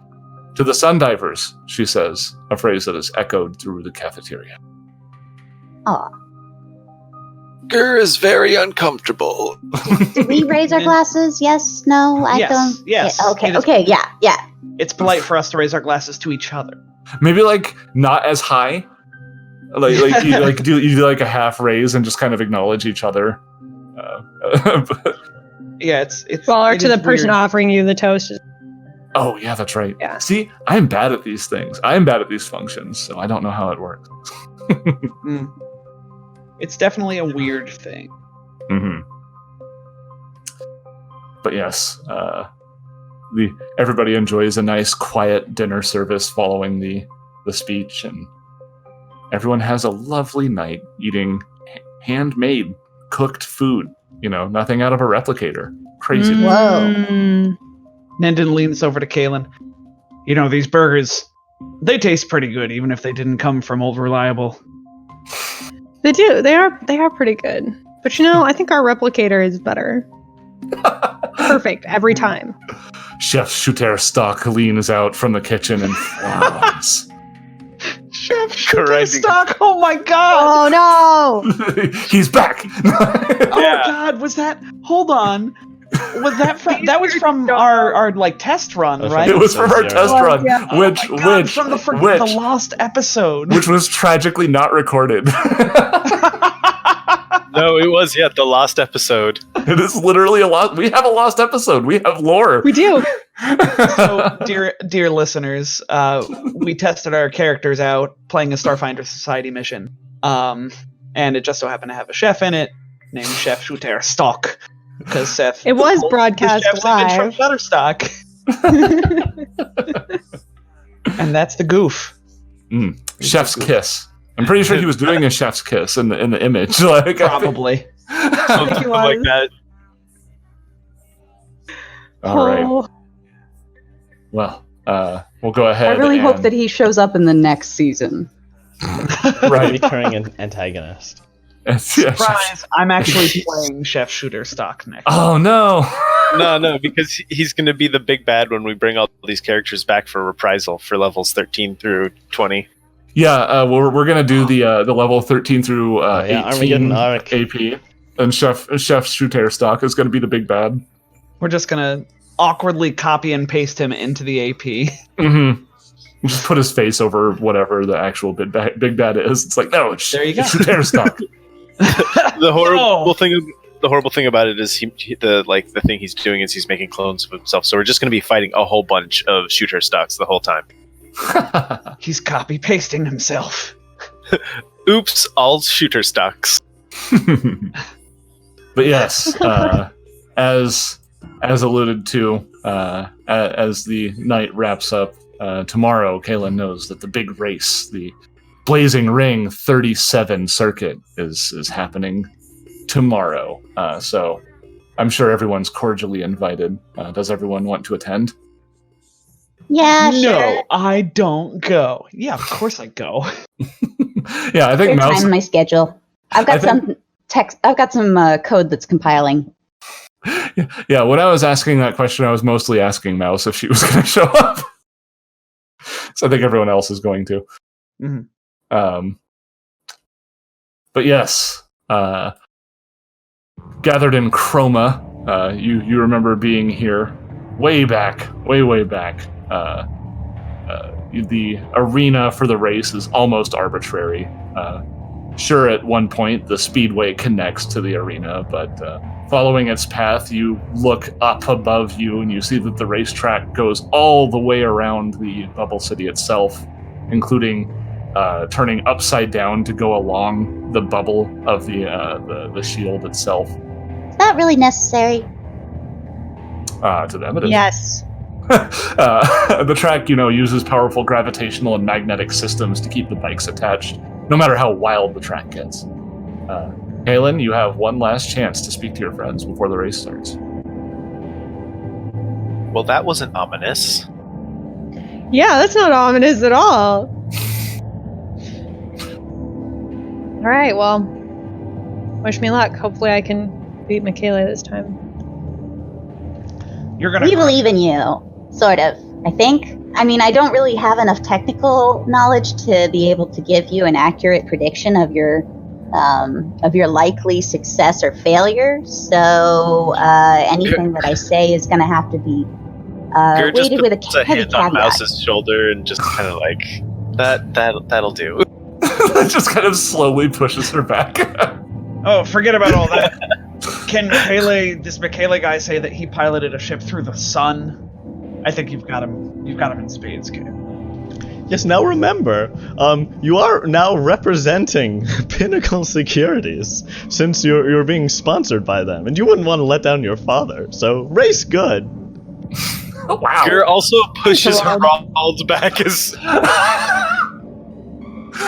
To the Sun Divers, she says, a phrase that is echoed through the cafeteria. Aw. Gur is very uncomfortable. Do we raise our glasses? Yes? No? I Yes, don't. yes. Yeah, okay, It is- okay, yeah. It's polite for us to raise our glasses to each other. Maybe not as high. Like you do like a half raise and just kind of acknowledge each other. Yeah, it's Well, or it to the is person weird. offering you the toast. Oh yeah, that's right. Yeah. See, I'm bad at these things. I'm bad at these functions, so I don't know how it works. Mm. It's definitely a weird thing. Mm-hmm. But yes, everybody enjoys a nice, quiet dinner service following the speech, and everyone has a lovely night eating handmade, cooked food. Nothing out of a replicator. Crazy. Whoa. Nendon leans over to Kalen. These burgers, they taste pretty good, even if they didn't come from Old Reliable. They do. They are pretty good. But I think our replicator is better. Perfect every time. Chef Shooterstock leans out from the kitchen and frowns. Chef Shooterstock! Oh my god! Oh no! He's back! Oh god, was that? Hold on. Was that from? That was from our like test run, right? It was from our test run, yeah. which From the lost episode, which was tragically not recorded. No, it was the lost episode. It is literally a lost. We have a lost episode. We have lore. We do. So, dear listeners, we tested our characters out playing a Starfinder Society mission, and it just so happened to have a chef in it named Chef Shooterstock, because Seth. It was pulled the broadcast chef's image from live. Shutterstock, and that's the goof. Chef's kiss. I'm pretty sure he was doing a chef's kiss in the image. Like, Probably. Something like that. All right. Oh, Well, we'll go ahead. I really hope and- that he shows up in the next season. Right. Recurring antagonist. Yeah, Surprise! I'm actually playing Chef Shooterstock next. Oh no! No, because he's going to be the big bad when we bring all these characters back for reprisal for levels 13 through 20. Yeah, we're gonna do the level 13 through 18 Armageddon arc. AP, and Chef Shooterstock is gonna be the big bad. We're just gonna awkwardly copy and paste him into the AP. Mm-hmm. Just put his face over whatever the actual big bad is. It's like, no, it's There you go. Shooterstock. The horrible thing about it is the thing he's doing is he's making clones of himself. So we're just going to be fighting a whole bunch of shooter stocks the whole time. He's copy pasting himself. Oops, all shooter stocks. But yes, as alluded to, as the night wraps up, tomorrow, Kaylin knows that the big race, the Blazing Ring 37 circuit, is happening tomorrow. So I'm sure everyone's cordially invited. Does everyone want to attend? Yeah, No, sure. I don't go. Yeah, of course I go. Yeah, I think Your Mouse. time in my schedule. I've got some text. I've got some code that's compiling. Yeah, when I was asking that question, I was mostly asking Mouse if she was going to show up. So I think everyone else is going to. Mhm. But yes, gathered in Chroma, you remember being here way back. The arena for the race is almost arbitrary. Sure, at one point the speedway connects to the arena, but following its path, you look up above you and you see that the racetrack goes all the way around the Bubble City itself, including turning upside down to go along the bubble of the shield itself. Is that really necessary? To them, it is. yes. The track, uses powerful gravitational and magnetic systems to keep the bikes attached, no matter how wild the track gets. Kaylin, you have one last chance to speak to your friends before the race starts. Well, that wasn't ominous. Yeah, that's not ominous at all. All right, well, wish me luck. Hopefully I can beat Michaela this time. You're gonna. We believe in you, sort of. I think. I mean, I don't really have enough technical knowledge to be able to give you an accurate prediction of your likely success or failure. So anything that I say is going to have to be Gur just weighted with puts a a heavy hand on caveat. Mouse's shoulder and just kind of like that'll do. Just kind of slowly pushes her back. Oh, forget about all that. Can this Michele guy say that he piloted a ship through the sun? I think you've got him. You've got him in spades, kid. Yes, now remember, you are now representing Pinnacle Securities, since you're being sponsored by them, and you wouldn't want to let down your father, so race good. Oh, wow. Gur also pushes Harald back as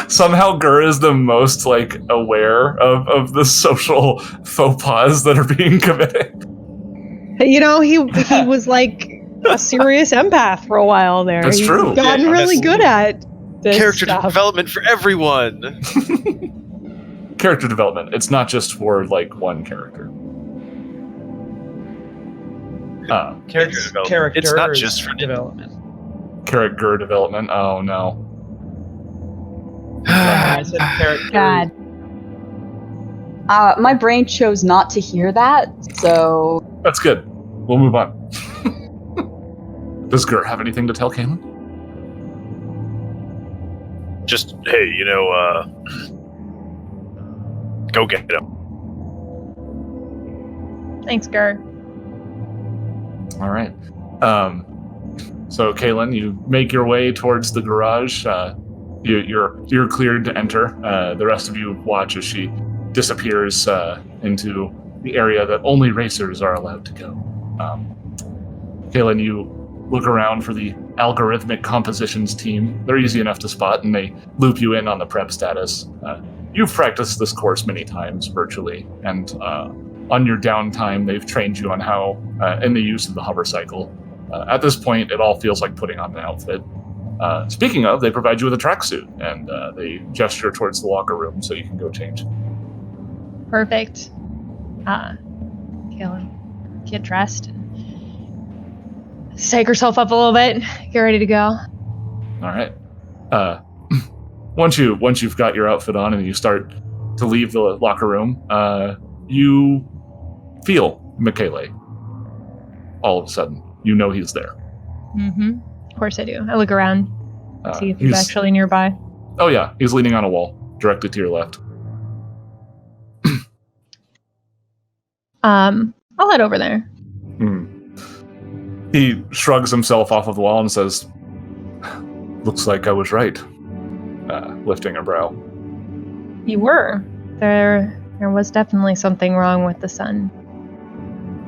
Somehow Gur is the most aware of the social faux pas that are being committed. You know, he was like a serious empath for a while there. That's He's true. gotten Yeah, really that's- good at this character stuff. development for everyone. Character development. It's not just for one character. Character It's development. character It's not just for development. Character development. Oh no. I said character. God. My brain chose not to hear that, so That's good. We'll move on. Does Gur have anything to tell Kaylin? Just, hey, go get him. Thanks, Gur. All right. So Kaylin, you make your way towards the garage. You're cleared to enter. The rest of you watch as she disappears into the area that only racers are allowed to go. Kaylin, you look around for the algorithmic compositions team. They're easy enough to spot, and they loop you in on the prep status. You've practiced this course many times virtually, and on your downtime, they've trained you on how, in the use of the hover cycle. At this point, it all feels like putting on an outfit. Speaking of, they provide you with a tracksuit, and they gesture towards the locker room so you can go change. Perfect. Kaylin, get dressed and psych herself up a little bit. Get ready to go. All right. Once you've got your outfit on and you start to leave the locker room, you feel Michele. All of a sudden, you know he's there. Mm-hmm. Of course I do. I look around, see if he's actually nearby. Oh yeah, he's leaning on a wall, directly to your left. I'll head over there. He shrugs himself off of the wall and says, "Looks like I was right," lifting a brow. You were. There was definitely something wrong with the sun.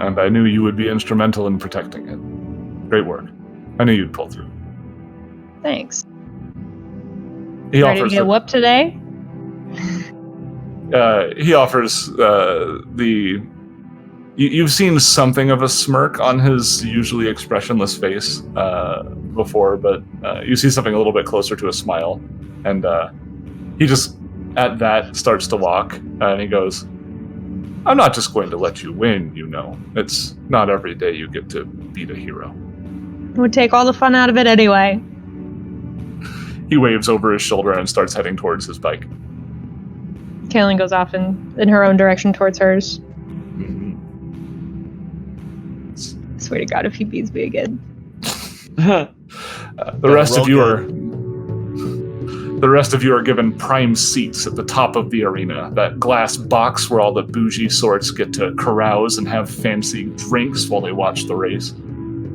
And I knew you would be instrumental in protecting it. Great work. I knew you'd pull through. Thanks. He Ready to offers get whooped today? He offers You've seen something of a smirk on his usually expressionless face before, but you see something a little bit closer to a smile. And he just, at that, starts to walk, and he goes, "I'm not just going to let you win, you know. It's not every day you get to beat a hero." It would take all the fun out of it anyway. He waves over his shoulder and starts heading towards his bike. Kaylin goes off in her own direction towards hers. I swear to God, if he beats me again. The rest of you are given prime seats at the top of the arena, that glass box where all the bougie sorts get to carouse and have fancy drinks while they watch the race.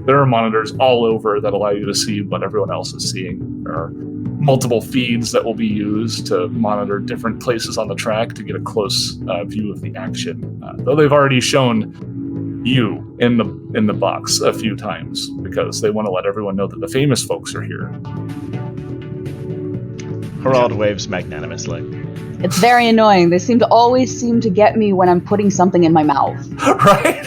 There are monitors all over that allow you to see what everyone else is seeing. There are multiple feeds that will be used to monitor different places on the track to get a close view of the action. Though they've already shown you in the box a few times because they want to let everyone know that the famous folks are here. Harald waves magnanimously. it's very annoying. They always seem to get me when I'm putting something in my mouth. Right?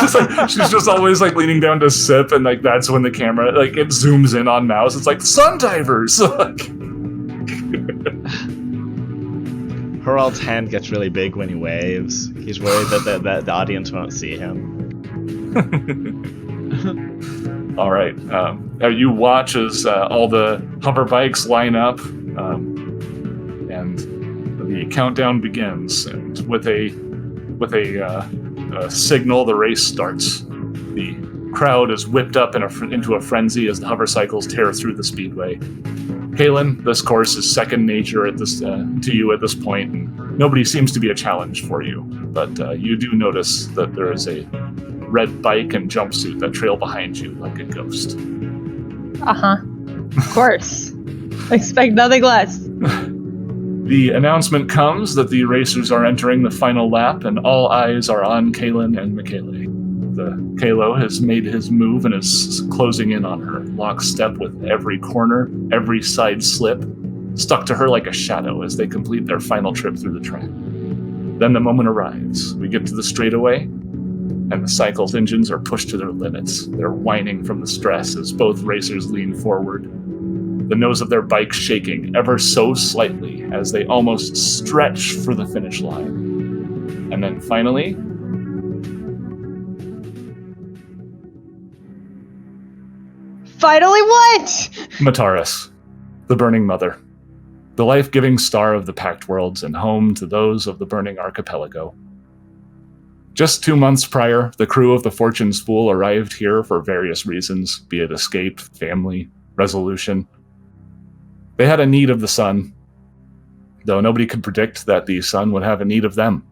Just like she's just always like leaning down to sip, and like that's when the camera like it zooms in on Mouse. It's like sun divers. Harald's hand gets really big when he waves. He's worried that the audience won't see him. All right. You watch as all the hover bikes line up, and the countdown begins. And with a signal, the race starts. The crowd is whipped up into a frenzy as the hover cycles tear through the speedway. Kaylin, this course is second nature to you at this point, and nobody seems to be a challenge for you. But you do notice that there is a red bike and jumpsuit that trail behind you like a ghost. Uh-huh. Of course. Expect nothing less. The announcement comes that the racers are entering the final lap, and all eyes are on Kaylin and Michele. The Kalo has made his move and is closing in on her, lockstep with every corner, every side slip, stuck to her like a shadow as they complete their final trip through the track. Then the moment arrives. We get to the straightaway, and the cycle's engines are pushed to their limits. They're whining from the stress as both racers lean forward, the nose of their bike shaking ever so slightly as they almost stretch for the finish line. And then finally, Finally, what? Mataris, the Burning Mother, the life-giving star of the Pact Worlds and home to those of the Burning Archipelago. Just 2 months prior, the crew of the Fortune's Fool arrived here for various reasons, be it escape, family, resolution. They had a need of the sun, though nobody could predict that the sun would have a need of them.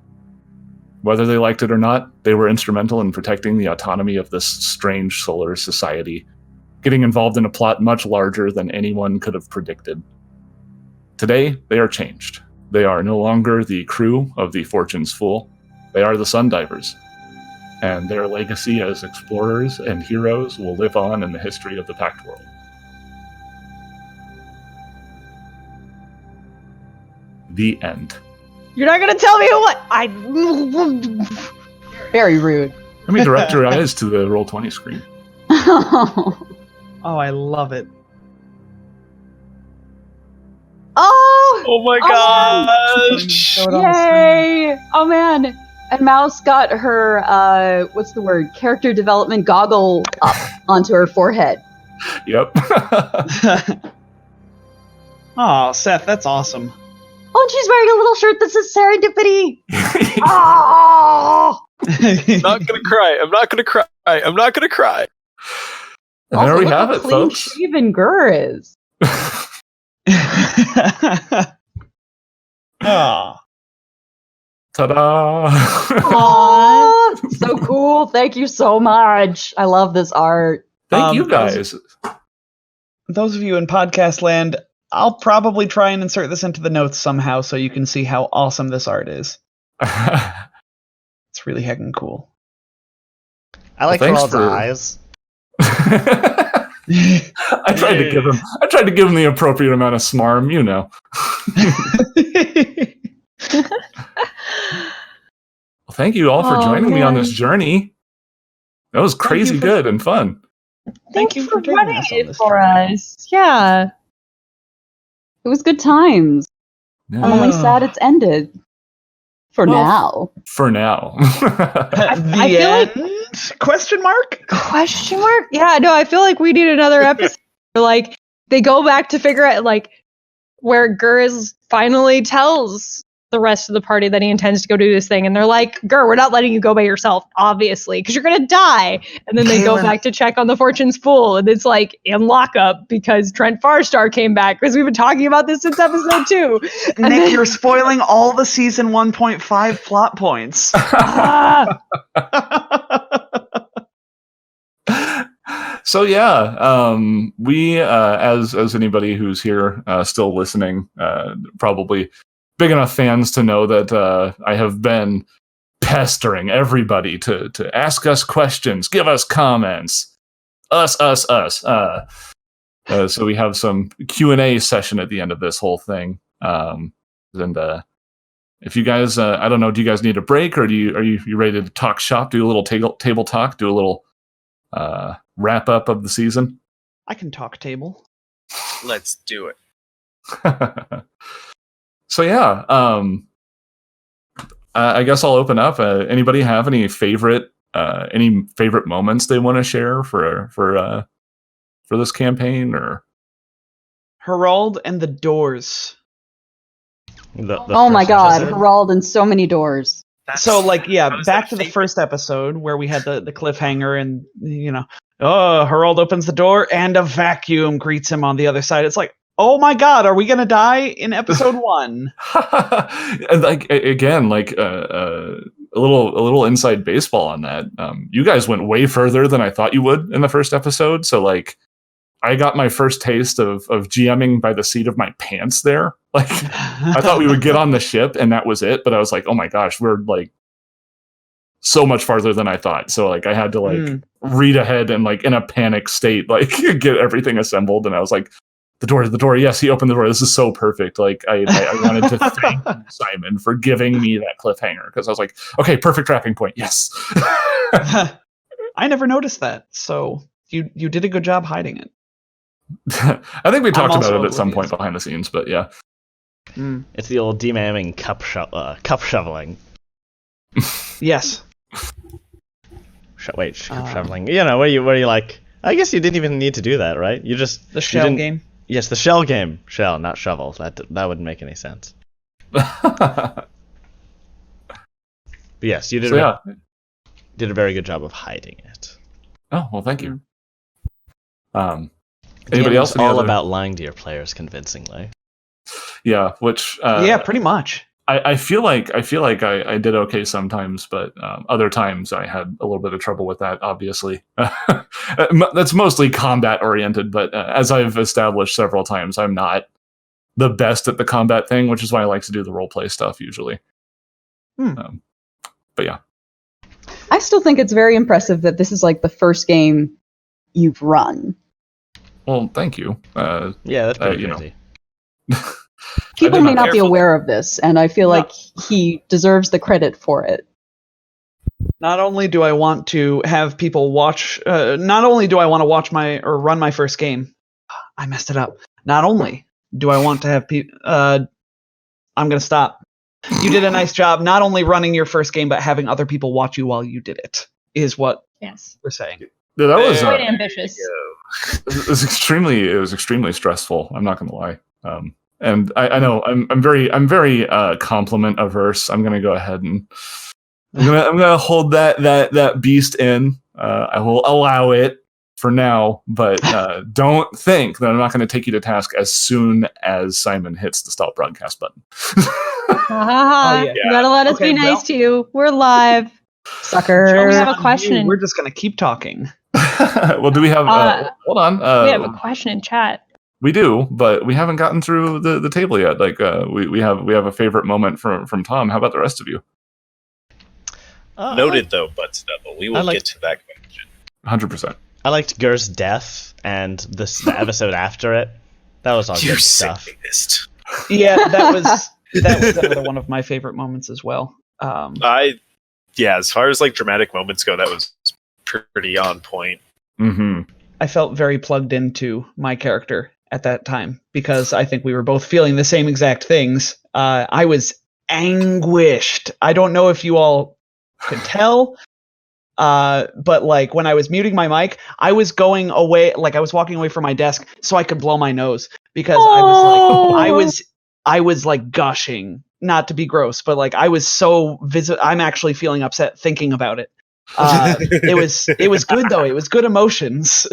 Whether they liked it or not, they were instrumental in protecting the autonomy of this strange solar society, getting involved in a plot much larger than anyone could have predicted. Today, they are changed. They are no longer the crew of the Fortune's Fool. They are the Sun Divers. And their legacy as explorers and heroes will live on in the history of the Pact World. The end. You're not gonna tell me what I. Very rude. Let me direct your eyes to the Roll20 screen. Oh. Oh, I love it. Oh my gosh! Show it on the Yay! Oh man. And Mouse got her, what's the word? Character development goggle up onto her forehead. Yep. screen. Oh, Seth, that's awesome. Oh, and she's wearing a little shirt that says serendipity. Oh! I'm not gonna cry. I'm not gonna cry. I'm not gonna cry. And there we look have how it, clean folks. shaven Gur is. Oh. Ta-da! Aww, so cool. Thank you so much. I love this art. Thank you guys. Those of you in podcast land, I'll probably try and insert this into the notes somehow so you can see how awesome this art is. It's really heckin' cool. I like Well, thanks Gerald's for- eyes. I tried to give him the appropriate amount of smarm, you know. Well, thank you all for Oh, joining me on man. this journey. That was crazy you for- good and fun. Thank you for taking running us on it this for journey. us. Yeah. It was good times. Yeah. I'm only sad it's ended. For Well, now. For now. The I feel end? like- Question mark? Question mark? Yeah, no, I feel like we need another episode. Where, like, they go back to figure out, like, where Gurz finally tells the rest of the party that he intends to go do this thing. And they're like, Gur, we're not letting you go by yourself, obviously, because you're going to die. And then they go Kaylin. back to check on the Fortune's Fool. And it's like in lockup because Trent Farstar came back because we've been talking about this since episode 2. And Nick, then- you're spoiling all the season 1.5 plot points. Ah! So yeah, we as anybody who's here still listening, probably big enough fans to know that I have been pestering everybody to ask us questions, give us comments, us. So we have some Q&A session at the end of this whole thing, and if you guys, I don't know, do you guys need a break or are you ready to talk shop, do a little table talk, do a little wrap up of the season? I can talk table. Let's do it. So yeah, I guess I'll open up. Anybody have any favorite moments they want to share for this campaign? Or Herald and the Doors. The Oh my first god, episode. Herald in so many doors. So, like, yeah, How is back that to the favorite? first episode where we had the cliffhanger and, you know, oh, Herald opens the door and a vacuum greets him on the other side. It's like, oh my god, are we going to die in episode 1? and like again, like a little inside baseball on that. You guys went way further than I thought you would in the first episode. So like, I got my first taste of GMing by the seat of my pants there. Like, I thought we would get on the ship and that was it. But I was like, oh my gosh, we're like so much farther than I thought. So like, I had to like read ahead and like in a panic state, like get everything assembled. And I was like, the door. Yes, he opened the door. This is so perfect. Like I wanted to thank Simon for giving me that cliffhanger because I was like, okay, perfect wrapping point. Yes. I never noticed that. So you did a good job hiding it. I think we talked about also it at some point oblivious. behind the scenes, but yeah. It's the old demamming cup shoveling. Yes. Cup shoveling. You know, where you like, I guess you didn't even need to do that, right? You just The shell game. Yes, the shell game. Shell, not shovel. That wouldn't make any sense. But yes, you did. Did a very good job of hiding it. Oh well, thank you. The Anybody game else? is Any all other- about lying to your players convincingly. Yeah, which Yeah, pretty much. I feel like I did okay sometimes, but other times I had a little bit of trouble with that. Obviously, that's mostly combat oriented. But as I've established several times, I'm not the best at the combat thing, which is why I like to do the role play stuff usually. But yeah, I still think it's very impressive that this is like the first game you've run. well, thank you. Yeah, that's pretty you know. crazy. People did may not not be careful. aware of this, and I feel like he deserves the credit for it. Not only do I want to have people watch, not only do I want to watch my or run my first game, I messed it up. Not only do I want to have people, I'm gonna stop. You did a nice job, not only running your first game, but having other people watch you while you did it. Is what Yes. we're saying. Yeah, that was Quite ambitious. it was extremely stressful. I'm not gonna lie. And I know I'm very compliment averse. I'm gonna go ahead and I'm gonna hold that beast in. I will allow it for now, but don't think that I'm not going to take you to task as soon as Simon hits the stop broadcast button. Ah, yeah. You gotta let us Okay, be nice well- to you. We're live. Sucker. We have a On question you, in- We're just gonna keep talking. Well, do we have? Hold on. We have a question in chat. We do, but we haven't gotten through the table yet. Like we have a favorite moment from Tom. How about the rest of you? Noted though, but Stubble. We will get to that question. 100%. I liked Gur's death and the episode after it. That was all You good stuff. sadist. Yeah, that was another one of my favorite moments as well. As far as like dramatic moments go, that was pretty on point. Mm-hmm. I felt very plugged into my character at that time because I think we were both feeling the same exact things. I was anguished. I don't know if you all could tell, but like when I was muting my mic, I was going away, like I was walking away from my desk so I could blow my nose because I was like gushing. Not to be gross, but like I was so I'm actually feeling upset thinking about it. It was good though. It was good emotions.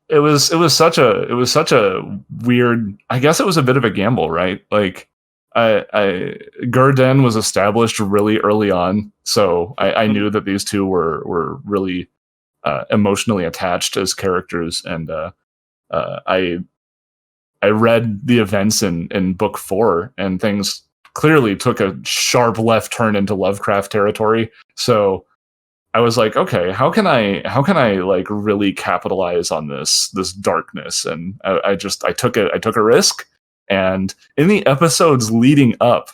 It was such a weird. I guess it was a bit of a gamble, right? Like, Gurden was established really early on, so I knew that these two were really emotionally attached as characters, and I read the events in book 4, and things clearly took a sharp left turn into Lovecraft territory. So I was like, okay, how can I like really capitalize on this darkness? And I took a risk. And in the episodes leading up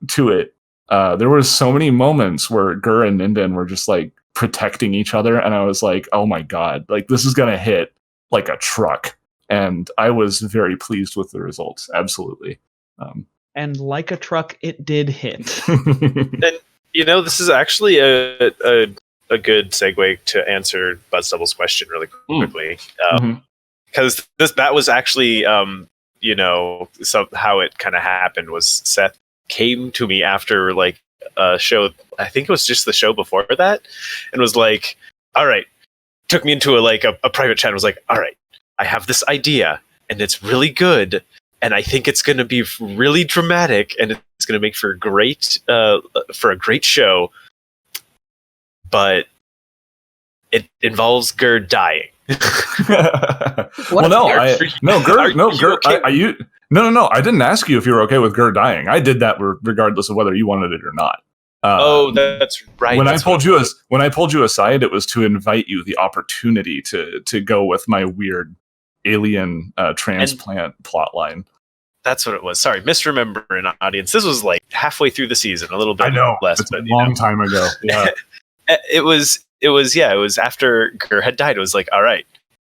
to it, there was so many moments where Gur and Ninden were just like protecting each other, and I was like, oh my god, like this is gonna hit like a truck. And I was very pleased with the results. Absolutely. And like a truck, it did hit. And this is actually a good segue to answer Buzz Double's question really quickly, because that was actually so how it kind of happened was Seth came to me after like a show. I think it was just the show before that, and was like, "All right," took me into a private chat. And was like, "All right, I have this idea, and it's really good." And I think it's going to be really dramatic, and it's going to make for a great show. But it involves Gerd dying. Well, no, I didn't ask you if you were okay with Gerd dying. I did that regardless of whether you wanted it or not. That's right. When I pulled you aside, it was to invite you the opportunity to go with my weird alien transplant plotline. That's what it was. Sorry, misremembering, audience. This was like halfway through the season, a little bit less. It's but a long time ago. Yeah. It was after Gur had died. It was like, all right,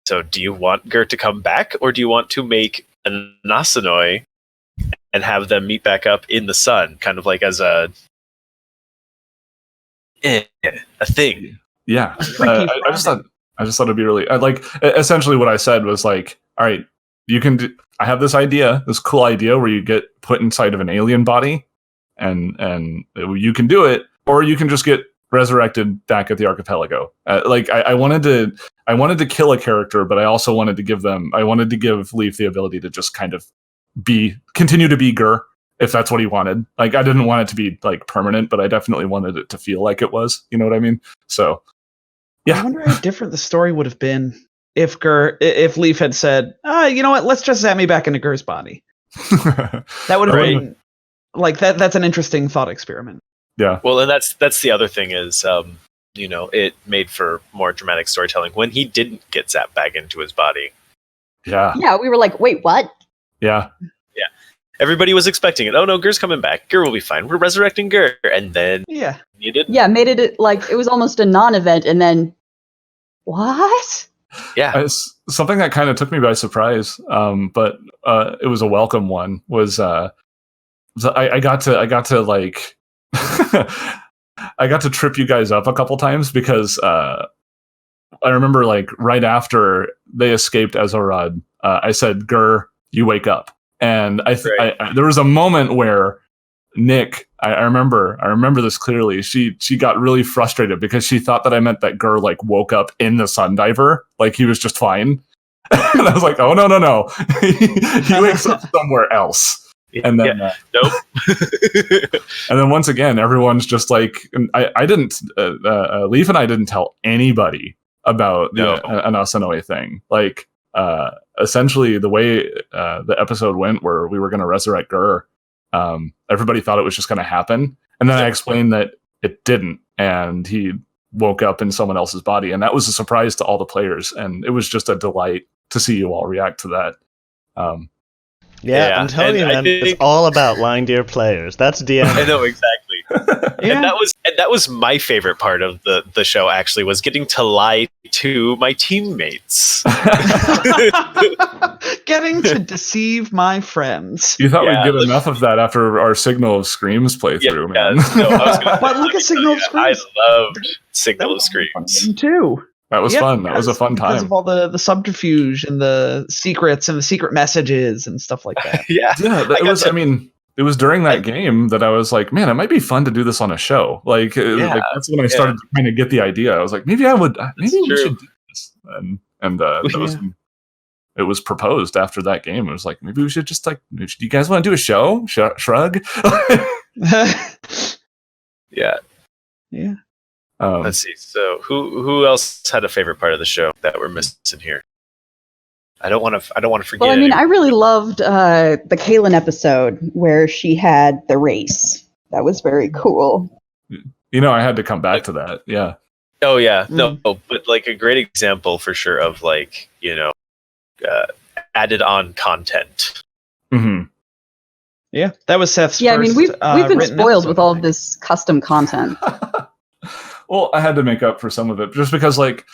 so do you want Gur to come back, or do you want to make a Nasanoi and have them meet back up in the sun, kind of like as a thing? Yeah. I just thought I just thought it'd be really essentially what I said was like, all right, I have this idea, this cool idea where you get put inside of an alien body, and you can do it, or you can just get resurrected back at the archipelago. I wanted to kill a character, but I also wanted to give Leaf the ability to just kind of continue to be Gur, if that's what he wanted. Like, I didn't want it to be like permanent, but I definitely wanted it to feel like it was. You know what I mean? So, yeah. I wonder how different the story would have been if Leaf had said, you know what, let's just zap me back into Gur's body. That would have been like that. That's an interesting thought experiment. Yeah. Well, and that's the other thing is, it made for more dramatic storytelling when he didn't get zapped back into his body. Yeah. Yeah, we were like, wait, what? Yeah. Yeah. Everybody was expecting it. Oh no, Gur's coming back. Gur will be fine. We're resurrecting Gur, and then you didn't. Yeah, made it like it was almost a non-event, and then what? Yeah. Something that kind of took me by surprise, but it was a welcome one. Was I got to like I got to trip you guys up a couple times because I remember like right after they escaped Ezorad, I said, "Gur, you wake up," and there was a moment where Nick, I remember this clearly. She got really frustrated because she thought that I meant that Gur like woke up in the Sundiver, like he was just fine. And I was like, oh no, he wakes up somewhere else. And then nope. And then once again, everyone's just like, I didn't. Leaf and I didn't tell anybody about an Asanoe thing. Like, essentially, the way the episode went, where we were going to resurrect Gur. Everybody thought it was just going to happen, and then I explained that it didn't, and he woke up in someone else's body, and that was a surprise to all the players, and it was just a delight to see you all react to that. I'm telling you, man, it's all about lying to your players. That's DM. I know, exactly. And that was my favorite part of the show, actually, was getting to lie to my teammates. Getting to deceive my friends. You thought we'd get enough of that after our Signal of Screams playthrough, man. No, I was gonna But look at Signal of Screams. I loved Signal of Screams. Too. That was fun. That was a fun time. Because of all the subterfuge and the secrets and the secret messages and stuff like that. It was during that game that I was like, man, it might be fun to do this on a show. Like that's when I started to kind of get the idea. I was like, maybe we should do this. And it was proposed after that game. It was like, maybe we should just do you guys want to do a show? Shrug. Yeah. Let's see. So who else had a favorite part of the show that we're missing here? I don't want to forget. Well, I mean, I really loved the Kaylin episode where she had the race. That was very cool. I had to come back to that. Yeah. Oh yeah. No, but like a great example for sure of like, added on content. Mm-hmm. Yeah, that was Seth's Yeah, first, I mean, we've been spoiled with all of of this custom content. Well, I had to make up for some of it just because, like,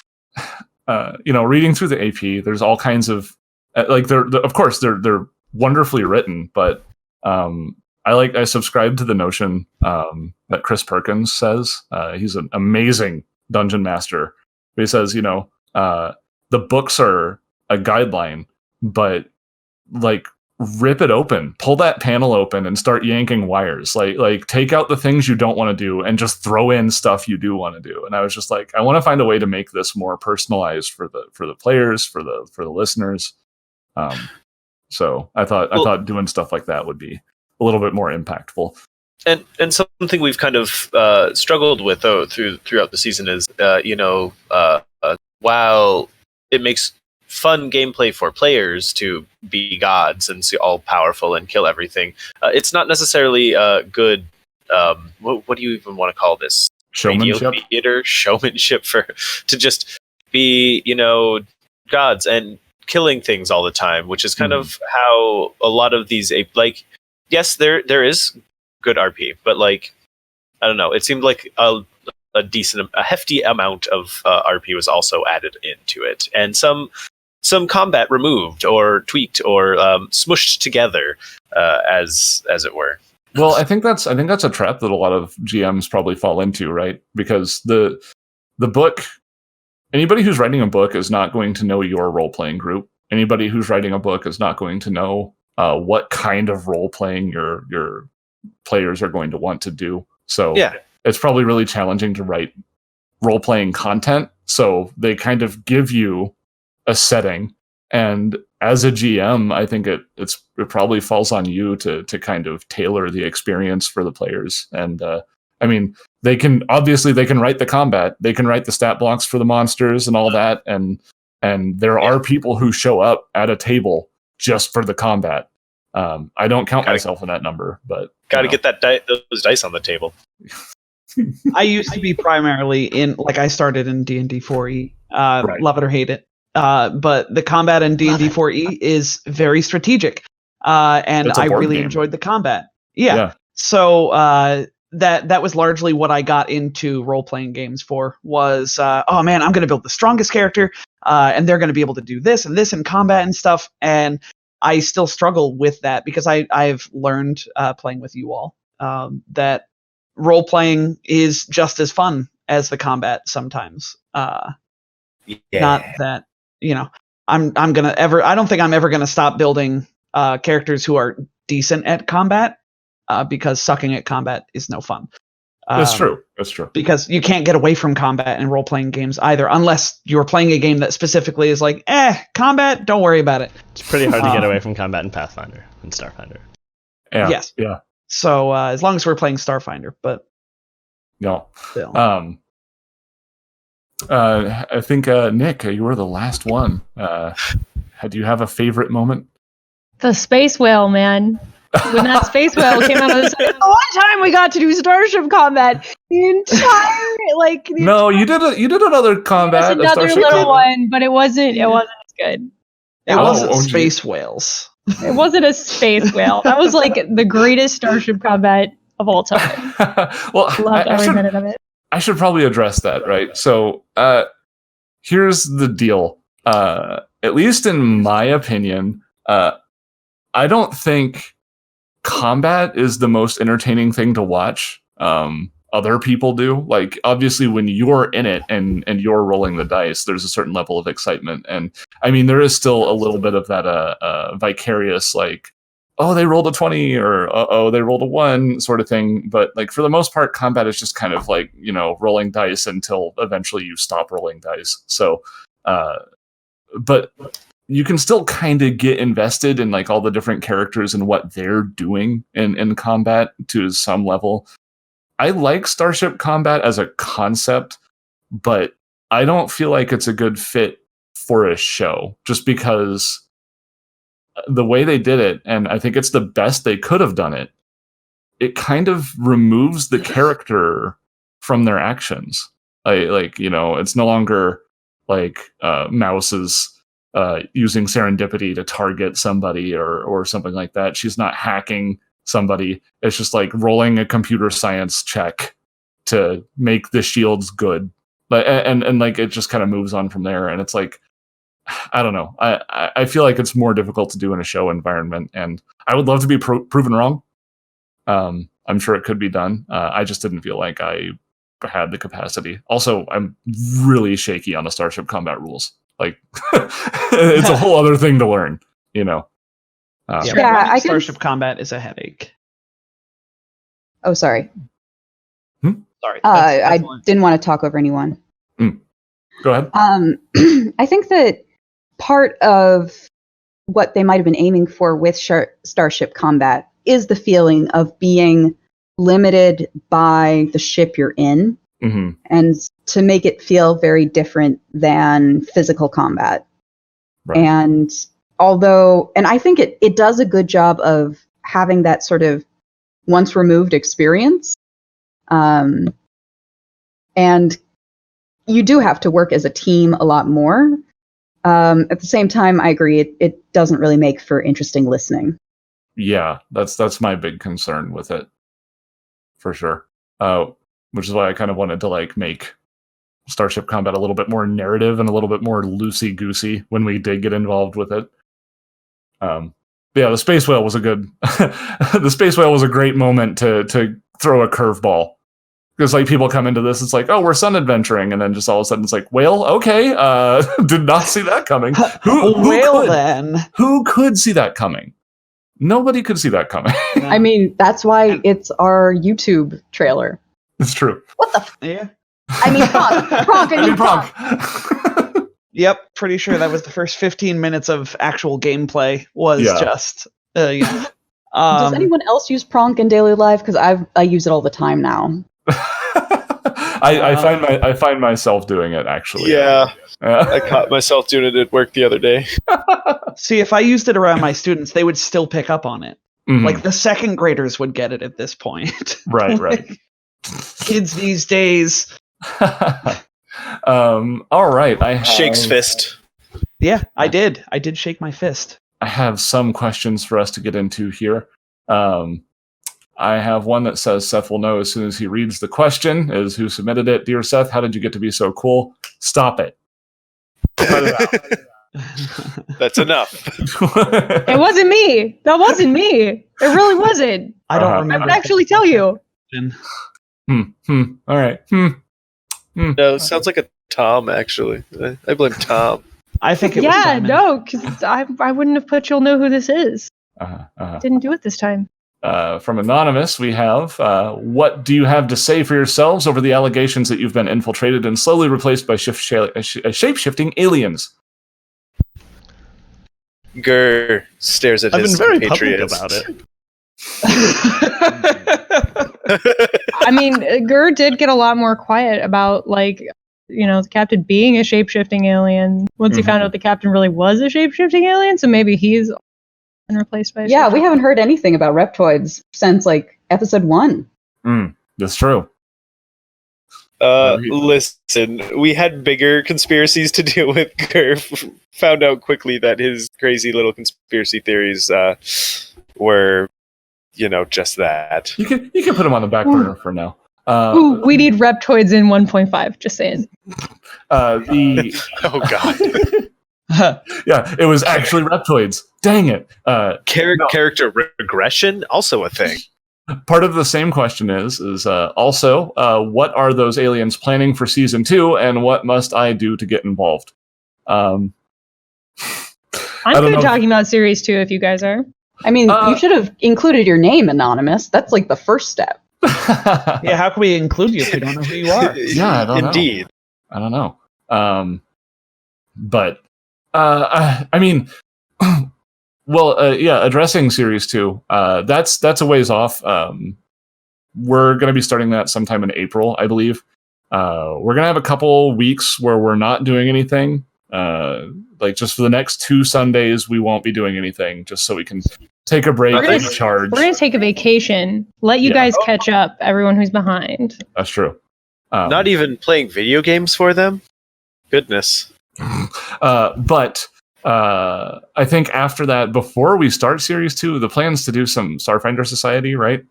reading through the AP, there's all kinds of of course they're wonderfully written, but I subscribe to the notion that Chris Perkins says. He's an amazing dungeon master. He says, the books are a guideline, but like, rip it open, pull that panel open and start yanking wires. Like take out the things you don't want to do and just throw in stuff you do want to do. And I was just like, I want to find a way to make this more personalized for the players, for the listeners. So I thought doing stuff like that would be a little bit more impactful. And something we've kind of struggled with throughout the season is while it makes fun gameplay for players to be gods and see all powerful and kill everything, it's not necessarily good. What do you even want to call this? Showmanship, theater, showmanship to just be gods and killing things all the time, which is kind of how a lot of these yes, there is good RP, but like, I don't know, it seemed like a hefty amount of RP was also added into it, and some combat removed or tweaked or smushed together, as it were. Well, I think that's a trap that a lot of GMs probably fall into, right? Because the book anybody who's writing a book is not going to know your role-playing group. Anybody who's writing a book is not going to know what kind of role-playing your players are going to want to do. So it's probably really challenging to write role-playing content. So they kind of give you a setting, and as a GM, I think it probably falls on you to kind of tailor the experience for the players. And I mean, they can write the combat, they can write the stat blocks for the monsters and all that, and there are people who show up at a table just for the combat. I don't count myself in that number, but gotta get those dice on the table. I used to be primarily I started in D&D 4e. Love it or hate it. But the combat in D&D 4e is very strategic. And I really enjoyed the combat. Yeah. So that was largely what I got into role-playing games for, was, oh man, I'm going to build the strongest character, and they're going to be able to do this in combat and stuff. And I still struggle with that because I've learned playing with you all that role-playing is just as fun as the combat sometimes. Not that, I don't think I'm ever gonna stop building characters who are decent at combat, because sucking at combat is no fun. That's true. Because you can't get away from combat in role-playing games either, unless you're playing a game that specifically is like, combat, don't worry about it. It's pretty hard to get away from combat in Pathfinder and Starfinder. Yeah. Yes. Yeah. So as long as we're playing Starfinder, but no. Still. I think Nick, you were the last one. Do you have a favorite moment? The space whale, man. When that space whale came out of the the one time we got to do starship combat, the entire No, you did another combat. It was another little one, but it wasn't as good. It wasn't space whales. It wasn't a space whale. That was like the greatest starship combat of all time. Well, Loved every minute of it. I should probably address that, right? So here's the deal. At least in my opinion, I don't think combat is the most entertaining thing to watch. Other people do. Like, obviously, when you're in it and you're rolling the dice, there's a certain level of excitement. And I mean, there is still a little bit of that vicarious, like, oh, they rolled a 20 or oh, they rolled a 1 sort of thing. But like, for the most part, combat is just kind of like, rolling dice until eventually you stop rolling dice. So, but you can still kind of get invested in like all the different characters and what they're doing in combat to some level. I like Starship Combat as a concept, but I don't feel like it's a good fit for a show, just because the way they did it, and I think it's the best they could have done it, it kind of removes the character from their actions. It's no longer like Mouse is using serendipity to target somebody or something like that. She's not hacking somebody. It's just like rolling a computer science check to make the shields good. And like it just kind of moves on from there. And it's like, I don't know. I feel like it's more difficult to do in a show environment, and I would love to be proven wrong. I'm sure it could be done. I just didn't feel like I had the capacity. Also, I'm really shaky on the Starship Combat rules. Like, it's a whole other thing to learn, I Starship Combat is a headache. Oh, sorry. Sorry. I didn't want to talk over anyone. Go ahead. I think that part of what they might have been aiming for with Starship Combat is the feeling of being limited by the ship you're in, and to make it feel very different than physical combat. Right. And I think it does a good job of having that sort of once removed experience. And you do have to work as a team a lot more. At the same time, I agree, it doesn't really make for interesting listening. Yeah, that's my big concern with it, for sure. Which is why I kind of wanted to like make Starship Combat a little bit more narrative and a little bit more loosey-goosey when we did get involved with it. The space whale was a great moment to throw a curveball. Because like people come into this, it's like, oh, we're sun adventuring, and then just all of a sudden it's like, whale, okay, did not see that coming. Whale then? Who could see that coming? Nobody could see that coming. I mean, that's why it's our YouTube trailer. It's true. What the? Yeah. I mean, Pronk. I mean, Pronk. Yep, pretty sure that was the first 15 minutes of actual gameplay was just, Does anyone else use Pronk in daily life? Because I use it all the time now. I find myself doing it actually. Yeah. I caught myself doing it at work the other day. See, if I used it around my students, they would still pick up on it. Mhm. Like the second graders would get it at this point. Right. Kids these days. All right. I have, Shakes fist. Yeah, I did. I did shake my fist. I have some questions for us to get into here. I have one that says Seth will know as soon as he reads the question. Is who submitted it? Dear Seth, how did you get to be so cool? Stop it. Cut it out. That's enough. It wasn't me. That wasn't me. It really wasn't. I don't I remember. would actually tell you. All right. No, sounds like a Tom, actually. I blame Tom. I think it was Yeah, Simon. no, because I wouldn't have put you'll know who this is. Didn't do it this time. From Anonymous, we have, what do you have to say for yourselves over the allegations that you've been infiltrated and slowly replaced by shape-shifting aliens? Grr stares at I've his been very compatriots. public about it. I mean, Gur did get a lot more quiet about, like, you know, the captain being a shape-shifting alien once he found out the captain really was a shape-shifting alien, so maybe he's been replaced by a Yeah, we haven't heard anything about reptoids since like episode 1. That's true. Listen, we had bigger conspiracies to deal with. Gurf found out quickly that his crazy little conspiracy theories were, just that. You can put them on the back burner for now. Ooh, we need reptoids in 1.5, just saying. Oh god. Yeah, it was actually reptoids. Dang it. Character regression, also a thing. Part of the same question is also, what are those aliens planning for season 2, and what must I do to get involved? I'm good talking about series 2 if you guys are. I mean, you should have included your name, Anonymous. That's like the first step. Yeah, how can we include you if we don't know who you are? Yeah, I don't Indeed. know. I don't know. But I mean, well, yeah, addressing series 2. That's a ways off. We're going to be starting that sometime in April, I believe. We're going to have a couple weeks where we're not doing anything. Like just for the next 2 Sundays, we won't be doing anything, just so we can take a break, recharge. We're going to take a vacation. Let you guys catch up, everyone who's behind. That's true. Not even playing video games for them? Goodness. But I think after that, before we start series 2, the plan's to do some Starfinder Society, right?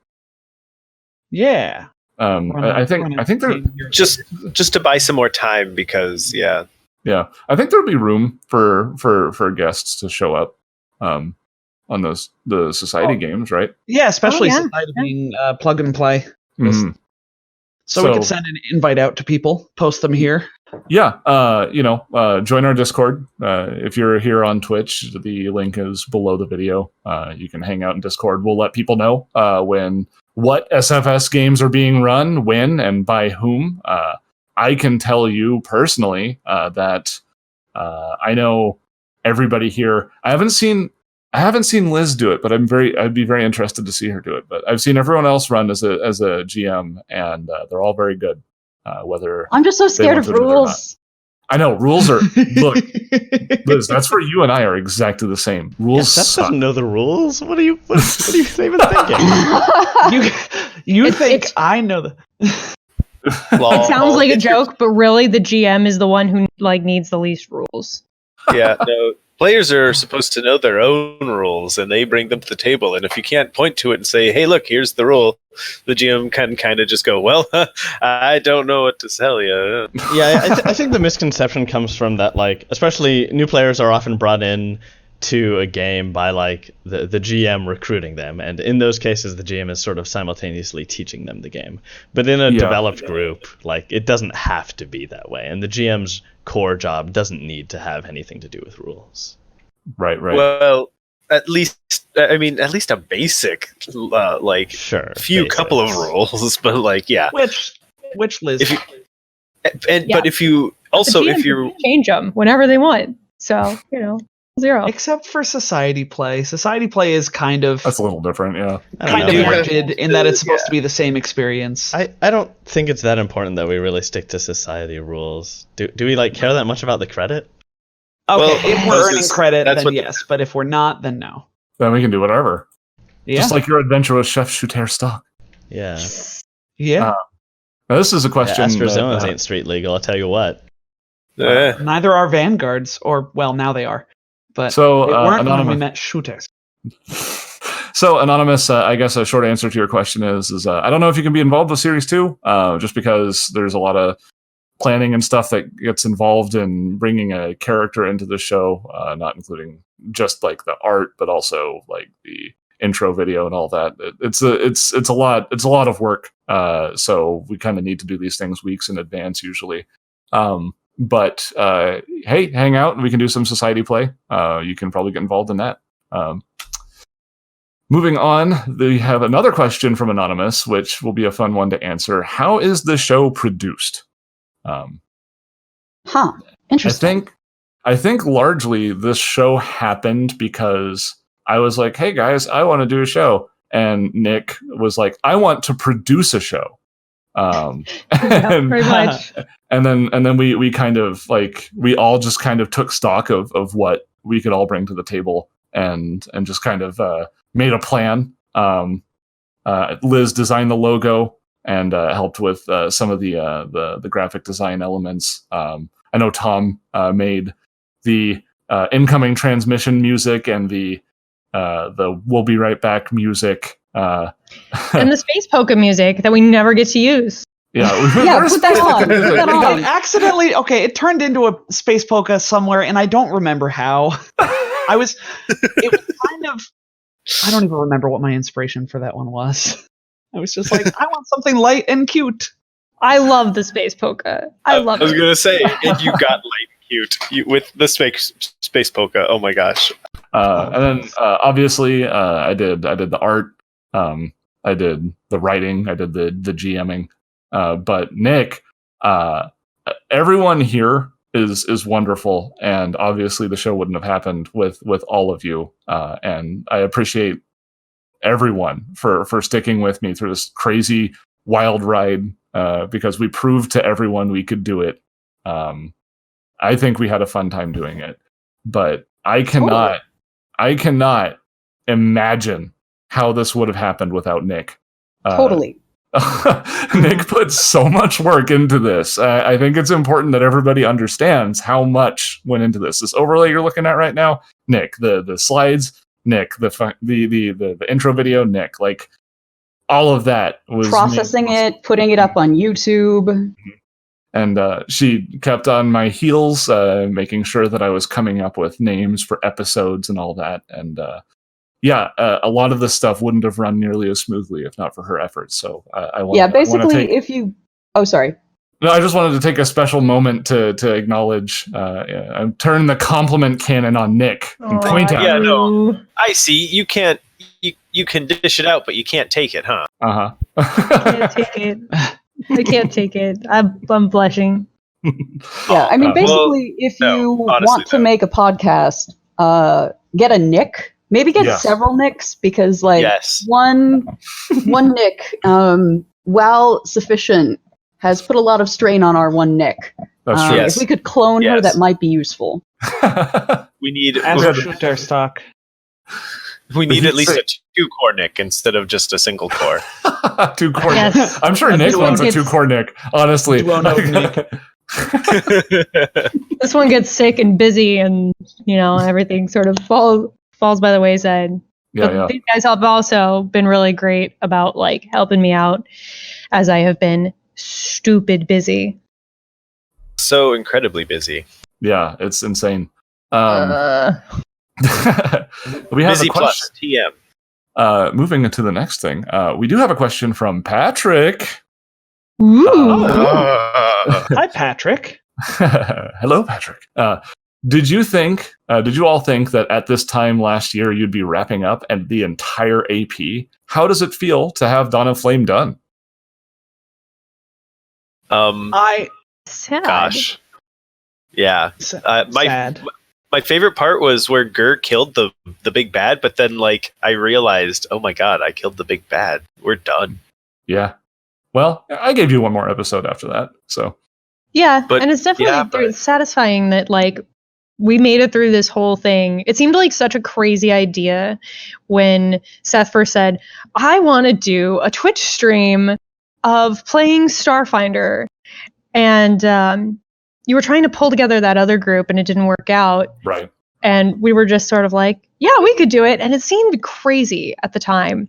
Yeah. I think there just to buy some more time because yeah, I think there'll be room for guests to show up on the society games, right? Yeah, especially Society being plug and play. Mm-hmm. So we could send an invite out to people, post them here. Yeah, join our Discord. If you're here on Twitch, the link is below the video. You can hang out in Discord. We'll let people know what SFS games are being run, when, and by whom. I can tell you personally that I know everybody here. I haven't seen Liz do it, but I'd be very interested to see her do it. But I've seen everyone else run as a GM, and they're all very good. Whether I'm just so scared of rules. I know rules are. Look, Liz, that's where you and I are exactly the same. Rules. Seth suck. doesn't know the rules. What are you even thinking? You think I know the? It sounds like a joke, but really the GM is the one who needs the least rules. Yeah, no. Players are supposed to know their own rules, and they bring them to the table. And if you can't point to it and say, "Hey, look, here's the rule," the GM can kind of just go, "Well, I don't know what to tell you." Yeah, I think the misconception comes from that, especially new players are often brought in to a game by like the GM recruiting them, and in those cases the GM is sort of simultaneously teaching them the game. But in a developed group, like it doesn't have to be that way, and the GM's core job doesn't need to have anything to do with rules. Right. Well, at least a basic like few basics. couple of rules, but like Which Liz? But if you also The GM if you can change them whenever they want, so 0. Except for society play. Society play is kind of That's a little different, yeah. kind of rigid in that it's supposed to be the same experience. I don't think it's that important that we really stick to society rules. Do we like care that much about the credit? Okay, Well, if we're earning credit, that's then what- yes. But if we're not, then no. Then we can do whatever. Yeah. Just like your adventure with Chef Shooter stock. Yeah. Yeah. Now, this is a question. Asperzones ain't street legal, I'll tell you what. Neither are vanguards, or well, now they are. But So, they weren't when we Anonymous- met shooters. So, Anonymous, I guess a short answer to your question is I don't know if you can be involved with Series 2, just because there's a lot of planning and stuff that gets involved in bringing a character into the show, not including just like the art, but also like the intro video and all that. It's a lot of work. So we kind of need to do these things weeks in advance usually. But hey, hang out and we can do some society play. You can probably get involved in that. Moving on, we have another question from Anonymous, which will be a fun one to answer. How is the show produced? Interesting. I think largely this show happened because I was like, hey guys, I want to do a show. And Nick was like, I want to produce a show. Pretty much. And then we kind of like, we all just kind of took stock of what we could all bring to the table and just kind of made a plan. Liz designed the logo and helped with some of the graphic design elements. I know Tom made the incoming transmission music and the "We'll be right back" music, and the space polka music that we never get to use. Yeah, put that on. Put that on. Accidentally, it turned into a space polka somewhere, and I don't remember how. It was kind of, I don't even remember what my inspiration for that one was. I was just like, I want something light and cute. I love the space polka. I love it. I was gonna say, and you got light and cute with the space polka. Oh my gosh! And then obviously I did the art. I did the writing. I did the GMing. But Nick, everyone here is wonderful, and obviously the show wouldn't have happened with all of you. And I appreciate everyone for sticking with me through this crazy wild ride, because we proved to everyone we could do it. I think we had a fun time doing it, but I cannot imagine how this would have happened without Nick. Totally. Nick put so much work into this. I think it's important that everybody understands how much went into this. This overlay you're looking at right now, Nick. The slides, Nick. The intro video, Nick. Like all of that was processing it, putting it up on YouTube. And she kept on my heels, making sure that I was coming up with names for episodes and all that. And a lot of this stuff wouldn't have run nearly as smoothly if not for her efforts. So if you... Oh, sorry. No, I just wanted to take a special moment to acknowledge, turn the compliment cannon on Nick and point out. Yeah, no, I see. You can't. You can dish it out, but you can't take it, huh? Uh-huh. I can't take it. I can't take it. I'm blushing. Yeah, I mean, basically, if you want to make a podcast, get a Nick. Maybe get several Nicks, because one Nick, while sufficient, has put a lot of strain on our one Nick. That's true. If we could clone her, that might be useful. We need shooter stock. We need at least a 2-core Nick instead of just a single core. 2-core Yes. Nick. I'm sure Nick wants a 2-core Nick, honestly. This one gets sick and busy, and everything sort of falls by the wayside. But these guys have also been really great about helping me out, as I have been stupid busy. So incredibly busy. Yeah, it's insane. We have Busy a plus question. TM. Moving into the next thing, we do have a question from Patrick. Ooh. Hi, Patrick. Hello, Patrick. Did you all think that at this time last year you'd be wrapping up and the entire AP? How does it feel to have Dawn of Flame done? Sad. Gosh. Yeah. Sad. My favorite part was where Gur killed the big bad, but then like I realized, oh my god, I killed the big bad. We're done. Yeah. Well, I gave you one more episode after that, so. Yeah, But- and it's definitely yeah, but- satisfying that like we made it through this whole thing. It seemed like such a crazy idea when Seth first said, "I want to do a Twitch stream of playing Starfinder," and you were trying to pull together that other group, and it didn't work out. Right. And we were just sort of like, "Yeah, we could do it," and it seemed crazy at the time.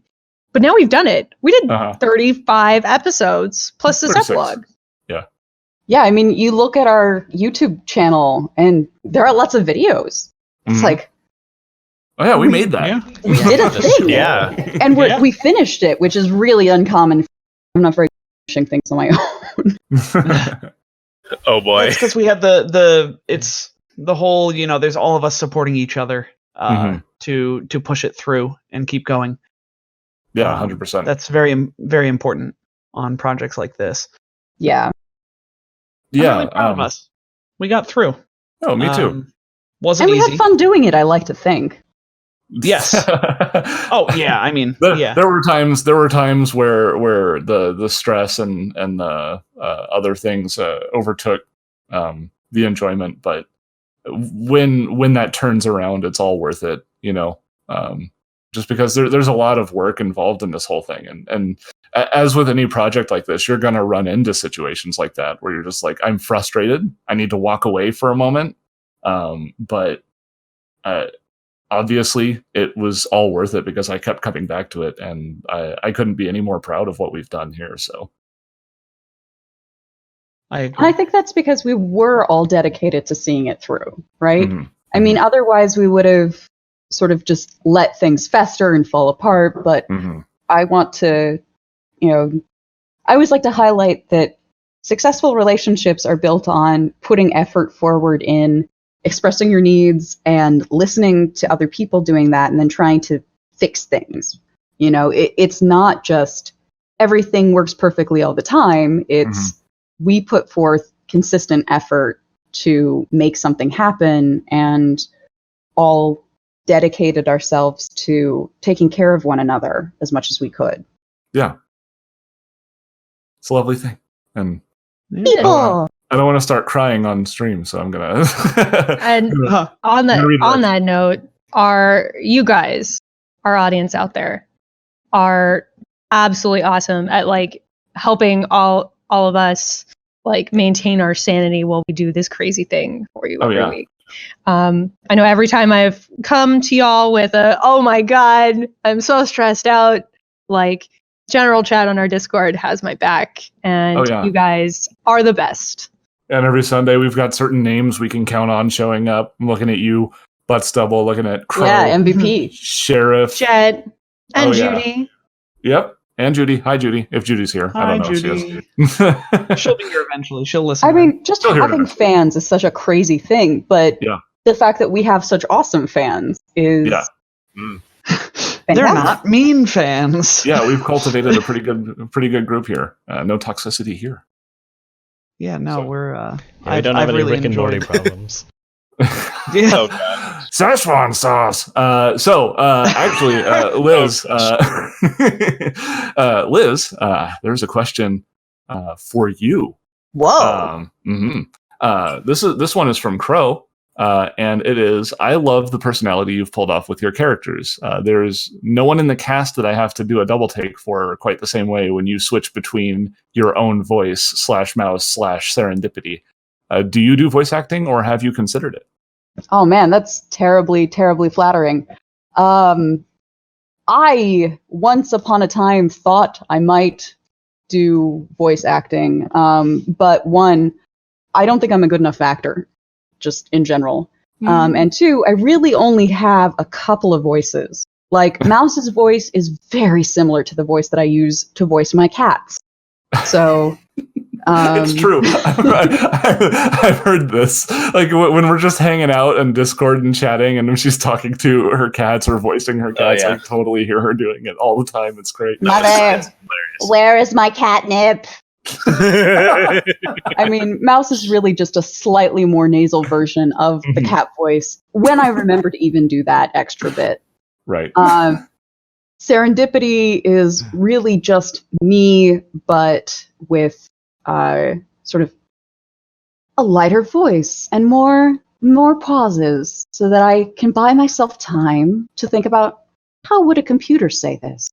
But now we've done it. We did 35 episodes plus this 36. epilogue. Yeah, I mean, you look at our YouTube channel, and there are lots of videos. It's Mhm. like Oh yeah, we made that. Yeah. we did a thing, Yeah. and Yeah. we finished it, which is really uncommon. I'm not very good at finishing things on my own. Oh boy. It's because we had it's the whole, there's all of us supporting each other to push it through and keep going. Yeah, 100%. That's very, very important on projects like this. Yeah, I'm Yeah. really proud of us. We got through. Oh, me too. Wasn't and we easy. had fun doing it. I like to think. Yes. Oh yeah, I mean, yeah. There were times where the stress and the other things overtook the enjoyment, but when that turns around, it's all worth it, just because there's a lot of work involved in this whole thing, and as with any project like this, you're gonna run into situations like that where you're just like, I'm frustrated, I need to walk away for a moment, but obviously it was all worth it because I kept coming back to it, and I couldn't be any more proud of what we've done here. So I agree. I think that's because we were all dedicated to seeing it through, right? Mhm. I mean, otherwise we would have sort of just let things fester and fall apart. But Mhm. I want to, I always like to highlight that successful relationships are built on putting effort forward in expressing your needs and listening to other people doing that, and then trying to fix things. It's not just everything works perfectly all the time. It's we put forth consistent effort to make something happen, and all dedicated ourselves to taking care of one another as much as we could. Yeah, it's a lovely thing, and People. I don't want to start crying on stream, so I'm gonna. And Uh-huh. on read that note, you guys, our audience out there, are absolutely awesome at like helping all of us like maintain our sanity while we do this crazy thing for you every week. I know every time I've come to y'all with oh my god, I'm so stressed out, like general chat on our Discord has my back, and you guys are the best. And every Sunday we've got certain names we can count on showing up. I'm looking at you, Butt Stubble, looking at Crow, Yeah, MVP. Sheriff, Jet, and Oh, yeah. Judy. Yep, and Judy. Hi, Judy. If Judy's here, I Hi, don't know Judy. if she is. She'll be here eventually. She'll listen. I mean, just Still here having eventually. fans is such a crazy thing, but Yeah. the fact that we have such awesome fans is Yeah. They're fantastic. not mean fans. Yeah, we've cultivated a pretty good group here. No toxicity here. Yeah, no, So- we're. Yeah, we don't have any really Rick and Morty enjoyed- problems. Yeah. Oh god. Szechuan sauce. Actually, Liz, Liz, there's a question for you. Whoa. This one is from Crow, and it is: I love the personality you've pulled off with your characters. There's no one in the cast that I have to do a double take for quite the same way when you switch between your own voice /mouse /serendipity. Do you do voice acting, or have you considered it? Oh man, that's terribly, terribly flattering. I once upon a time thought I might do voice acting, but one, I don't think I'm a good enough actor, just in general. And 2, I really only have a couple of voices. Like, Mouse's voice is very similar to the voice that I use to voice my cats. So, it's true. I've heard this. Like when we're just hanging out in Discord and chatting, and when she's talking to her cats or voicing her cats, I totally hear her doing it all the time. It's great. Mother, where is my catnip? I mean, Mouse is really just a slightly more nasal version of the cat voice, when I remember to even do that extra bit. Right. Serendipity is really just me, but with sort of a lighter voice and more pauses, so that I can buy myself time to think about how would a computer say this.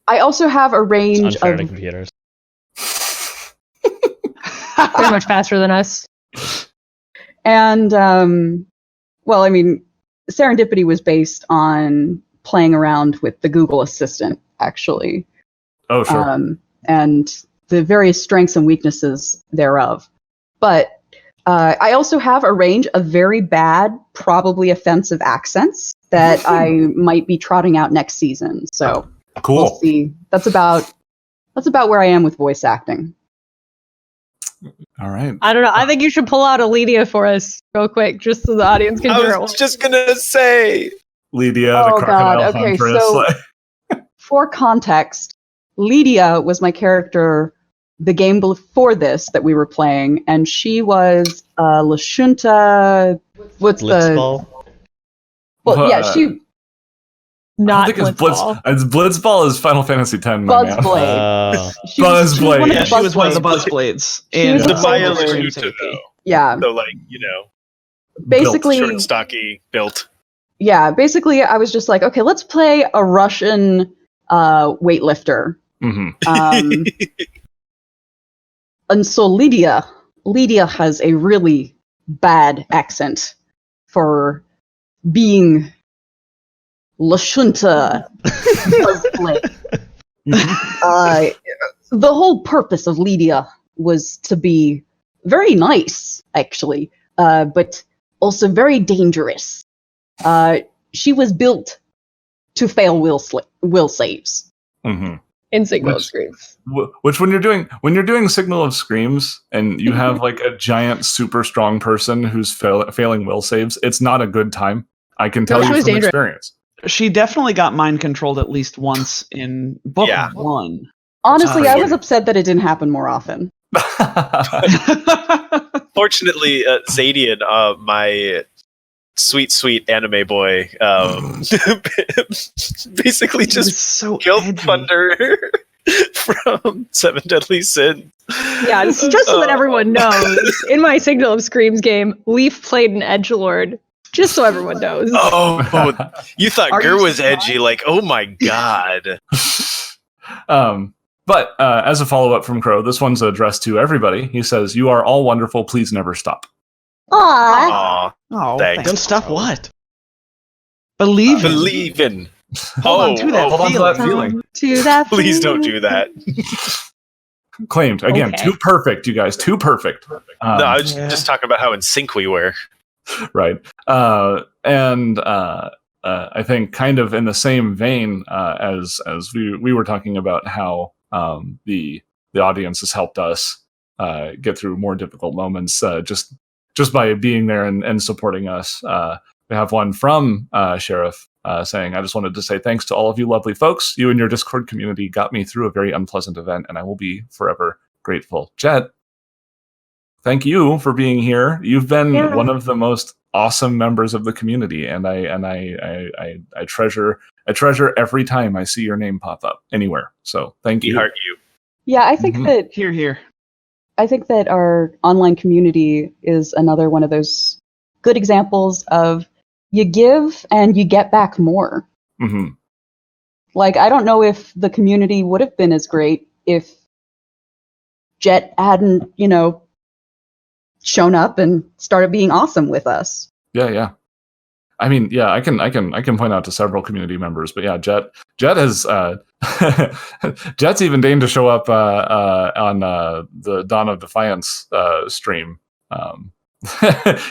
I also have a range Unfair of to computers. Very much faster than us. And well, I mean, Serendipity was based on playing around with the Google Assistant, actually. Oh, sure. And the various strengths and weaknesses thereof. But I also have a range of very bad, probably offensive accents that I might be trotting out next season. So cool. We'll see. That's about where I am with voice acting. All right. I don't know. I think you should pull out a Lydia for us real quick, just so the audience can hear I was just gonna say Lydia, Oh, the God. crocodile Okay, huntress. so- For context, Lydia was my character the game before this that we were playing, and she was Lashunta. What's Blitzball? Well, yeah, she not I think it's Blitzball. Blitzball is Final Fantasy X. My man. Buzzblade. She Buzzblade. one of Yeah, the she was one of the Buzzblades. Buzzblades. She was And a the Maya Buzzblade. Lashuta, though. Yeah, So, like, you know, basically, short and stocky built. yeah, basically, I was just like, okay, let's play a Russian weightlifter. And so Lydia has a really bad accent for being Lashunta. The whole purpose of Lydia was to be very nice, actually, but also very dangerous. She was built to fail will saves. In Signal of Screams. Which when you're doing Signal of Screams and you have like a giant super strong person who's failing will saves, it's not a good time. I can tell you from experience. She definitely got mind controlled at least once in book 1. Honestly, I was upset that it didn't happen more often. Fortunately, Zadian, my sweet anime boy, basically just killed Thunder from Seven Deadly Sins. Yeah, this is just so that everyone knows. In my Signal of Screams game, Leaf played an edgelord. Just so everyone knows. Oh, you thought Gur was edgy? Like, oh my god. But as a follow-up from Crow, this one's addressed to everybody. He says, "You are all wonderful. Please never stop." Aww. Oh, thanks. don't stop what? Believe in. Hold on to that feeling. To that Please don't do that. Claimed. Again, Okay. too perfect, you guys. Too perfect. No, I was just talking about how in sync we were. Right. And I think kind of in the same vein as we were talking about how the audience has helped us get through more difficult moments just by being there and supporting us. We have one from Sheriff saying, "I just wanted to say thanks to all of you lovely folks. You and your Discord community got me through a very unpleasant event, and I will be forever grateful." Jet, thank you for being here. You've been one of the most awesome members of the community, and I treasure every time I see your name pop up anywhere. So thank you. Heart you. Yeah, I think that Here. I think that our online community is another one of those good examples of you give and you get back more. Like, I don't know if the community would have been as great if Jet hadn't, shown up and started being awesome with us. Yeah. I mean, yeah, I can point out to several community members, but yeah, Jet has Jet's even deigned to show up on the Dawn of Defiance stream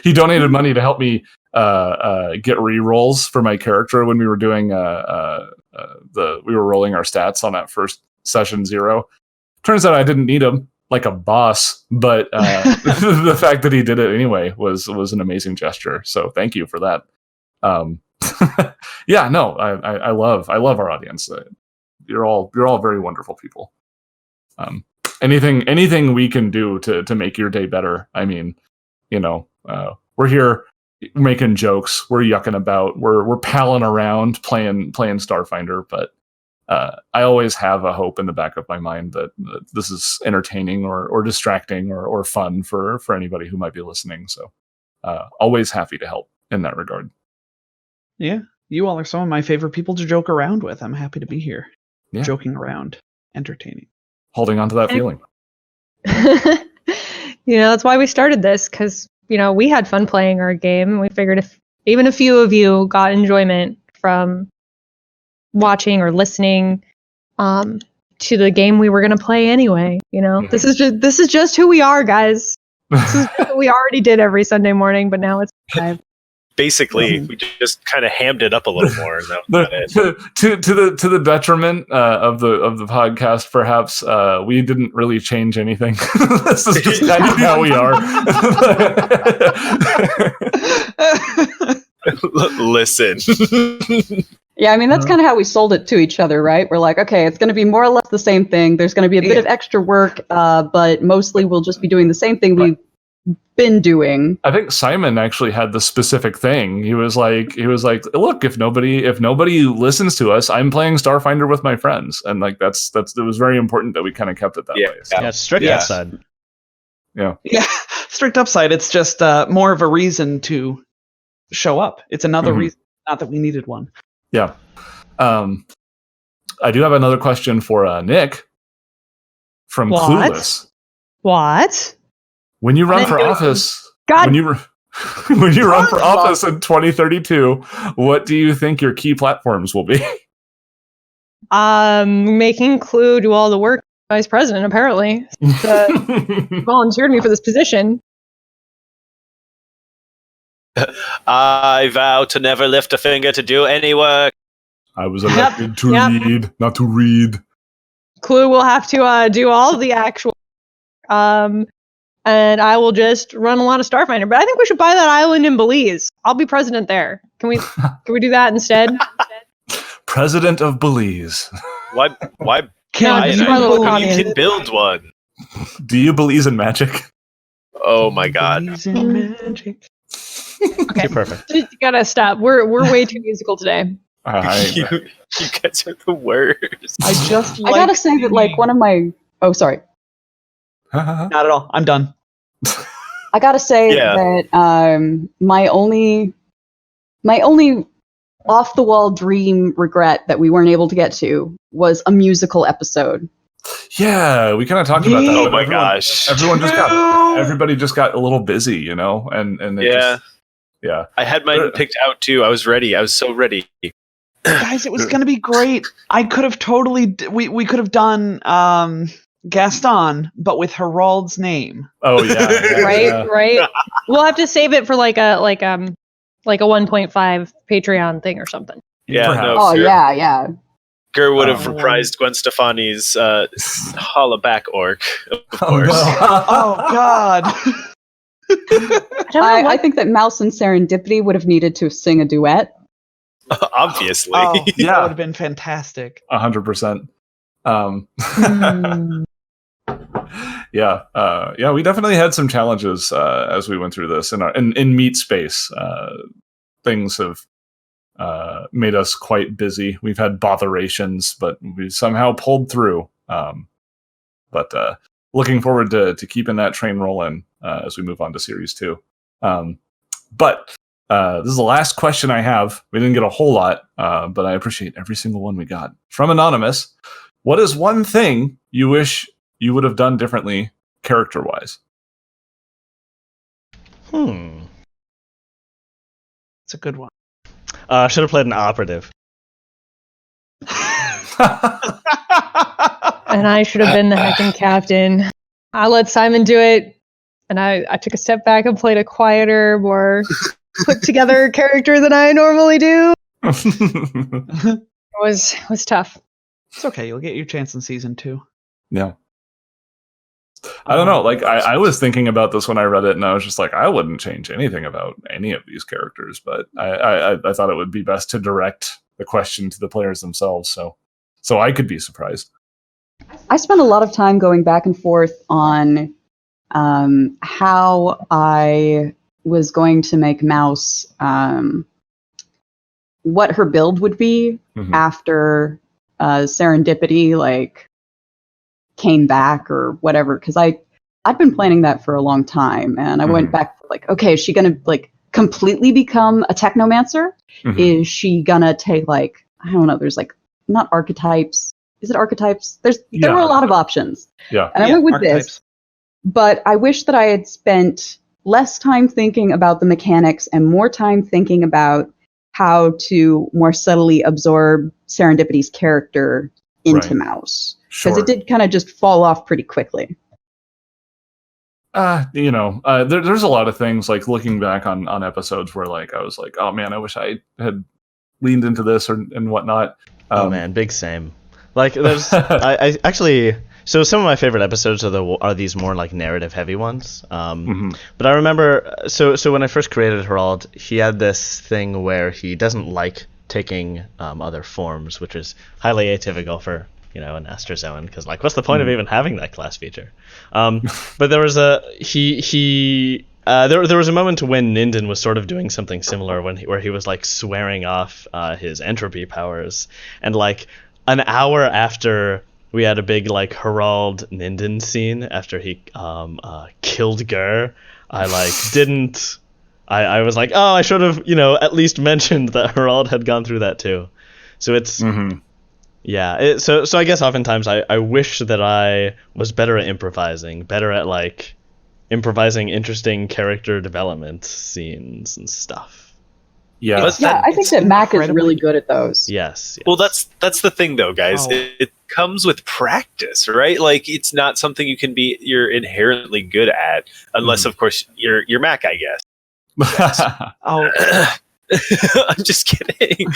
he donated money to help me get re-rolls for my character when we were doing we were rolling our stats on that first session 0. Turns out I didn't need him like a boss, but the fact that he did it anyway was an amazing gesture. So thank you for that. Yeah, no, I love our audience. You're all very wonderful people. Anything we can do to make your day better. I mean, we're here making jokes, we're yucking about, we're palling around, playing Starfinder, but I always have a hope in the back of my mind that this is entertaining or distracting or fun for anybody who might be listening. So always happy to help in that regard. Yeah, you all are some of my favorite people to joke around with. I'm happy to be here. Yeah. Joking around, entertaining. Holding on to that feeling. That's why we started this, because we had fun playing our game, and we figured if even a few of you got enjoyment from watching or listening to the game we were going to play anyway, this is just who we are, guys. This is what we already did every Sunday morning, but now it's live. Basically, we just kind of hammed it up a little more. To the detriment of the podcast, perhaps we didn't really change anything. This is just kind of how we are. Listen. Yeah, I mean, that's kind of how we sold it to each other, right? We're like, okay, it's going to be more or less the same thing. There's going to be a bit of extra work, but mostly we'll just be doing the same thing we've been doing. I think Simon actually had the specific thing. He was like, look, if nobody listens to us, I'm playing Starfinder with my friends, and like it was very important that we kind of kept it that way. So. Yeah, strict upside. Yeah, strict upside. It's just more of a reason to show up. It's another reason, not that we needed one. Yeah. I do have another question for Nick from Clueless. What? When you run for office, God. when you run for office in 2032, what do you think your key platforms will be? Making Clue do all the work. Vice president, apparently, volunteered me for this position. I vow to never lift a finger to do any work. I was elected to lead, not to read. Clue will have to do all the actual, and I will just run a lot of Starfinder. But I think we should buy that island in Belize. I'll be president there. Can we do that instead? President of Belize. Why? You can build one. Do you believe in magic? Oh my god. Magic. Okay, perfect. You gotta stop. We're way too musical today. You guys are the worst. I gotta say that, like, one of my... Oh, sorry. Not at all. I'm done. I gotta say that my only off-the-wall dream regret that we weren't able to get to was a musical episode. Yeah, we kind of talked about that. Oh my gosh! Everybody just got a little busy, and yeah. I had mine picked out too. I was ready. I was so ready. Guys, it was gonna be great. I could have totally. We could have done Gaston, but with Harald's name. Oh yeah. Right. We'll have to save it for like a 1.5 Patreon thing or something. Yeah. Yeah. Gur would have reprised Gwen Stefani's Hollaback Orc, of course. Oh God. I think that Mouse and Serendipity would have needed to sing a duet. Obviously. That would have been fantastic. 100%. Yeah, we definitely had some challenges as we went through this in meat space. Things have made us quite busy. We've had botherations, but we somehow pulled through. But looking forward to keeping that train rolling as we move on to Series 2. But this is the last question I have. We didn't get a whole lot, but I appreciate every single one we got. From Anonymous, what is one thing you wish you would have done differently character-wise? It's a good one. I should have played an operative. And I should have been the heckin' captain. I let Simon do it. And I took a step back and played a quieter, more put together character than I normally do. It was tough. It's okay. You'll get your chance in season 2. Yeah. I don't know. Like I was thinking about this when I read it, and I was just like, I wouldn't change anything about any of these characters, but I thought it would be best to direct the question to the players themselves, so I could be surprised. I spent a lot of time going back and forth on how I was going to make Mouse, what her build would be after Serendipity like came back or whatever, because I'd been planning that for a long time, and I went back like, okay, is she gonna like completely become a technomancer? Is she gonna take like, I don't know, there's like not archetypes. Is it archetypes? There were a lot of options. Yeah. And I went with archetypes. this. But I wish that I had spent less time thinking about the mechanics and more time thinking about how to more subtly absorb Serendipity's character into Mouse. Because it did kind of just fall off pretty quickly. There's a lot of things, like looking back on episodes where like I was like, oh man, I wish I had leaned into this and whatnot. Oh man, big same. Like there's, I actually. So some of my favorite episodes are these more like narrative heavy ones. But I remember, so when I first created Herald, he had this thing where he doesn't like taking other forms, which is highly atypical for an Astrozoan, because like what's the point of even having that class feature? But there was there was a moment when Ninden was sort of doing something similar where he was like swearing off his entropy powers, and like an hour after we had a big like Herald Ninden scene after he killed Gur. I like didn't. I was like, oh, I should have at least mentioned that Herald had gone through that too. So it's yeah. So I guess oftentimes I wish that I was better at improvising, better at like improvising interesting character development scenes and stuff. Yeah, I think that Mac is really good at those. Yes. Well, that's the thing, though, guys. It comes with practice, right? Like, it's not something you're inherently good at, unless, of course, you're Mac, I guess. I'm just kidding.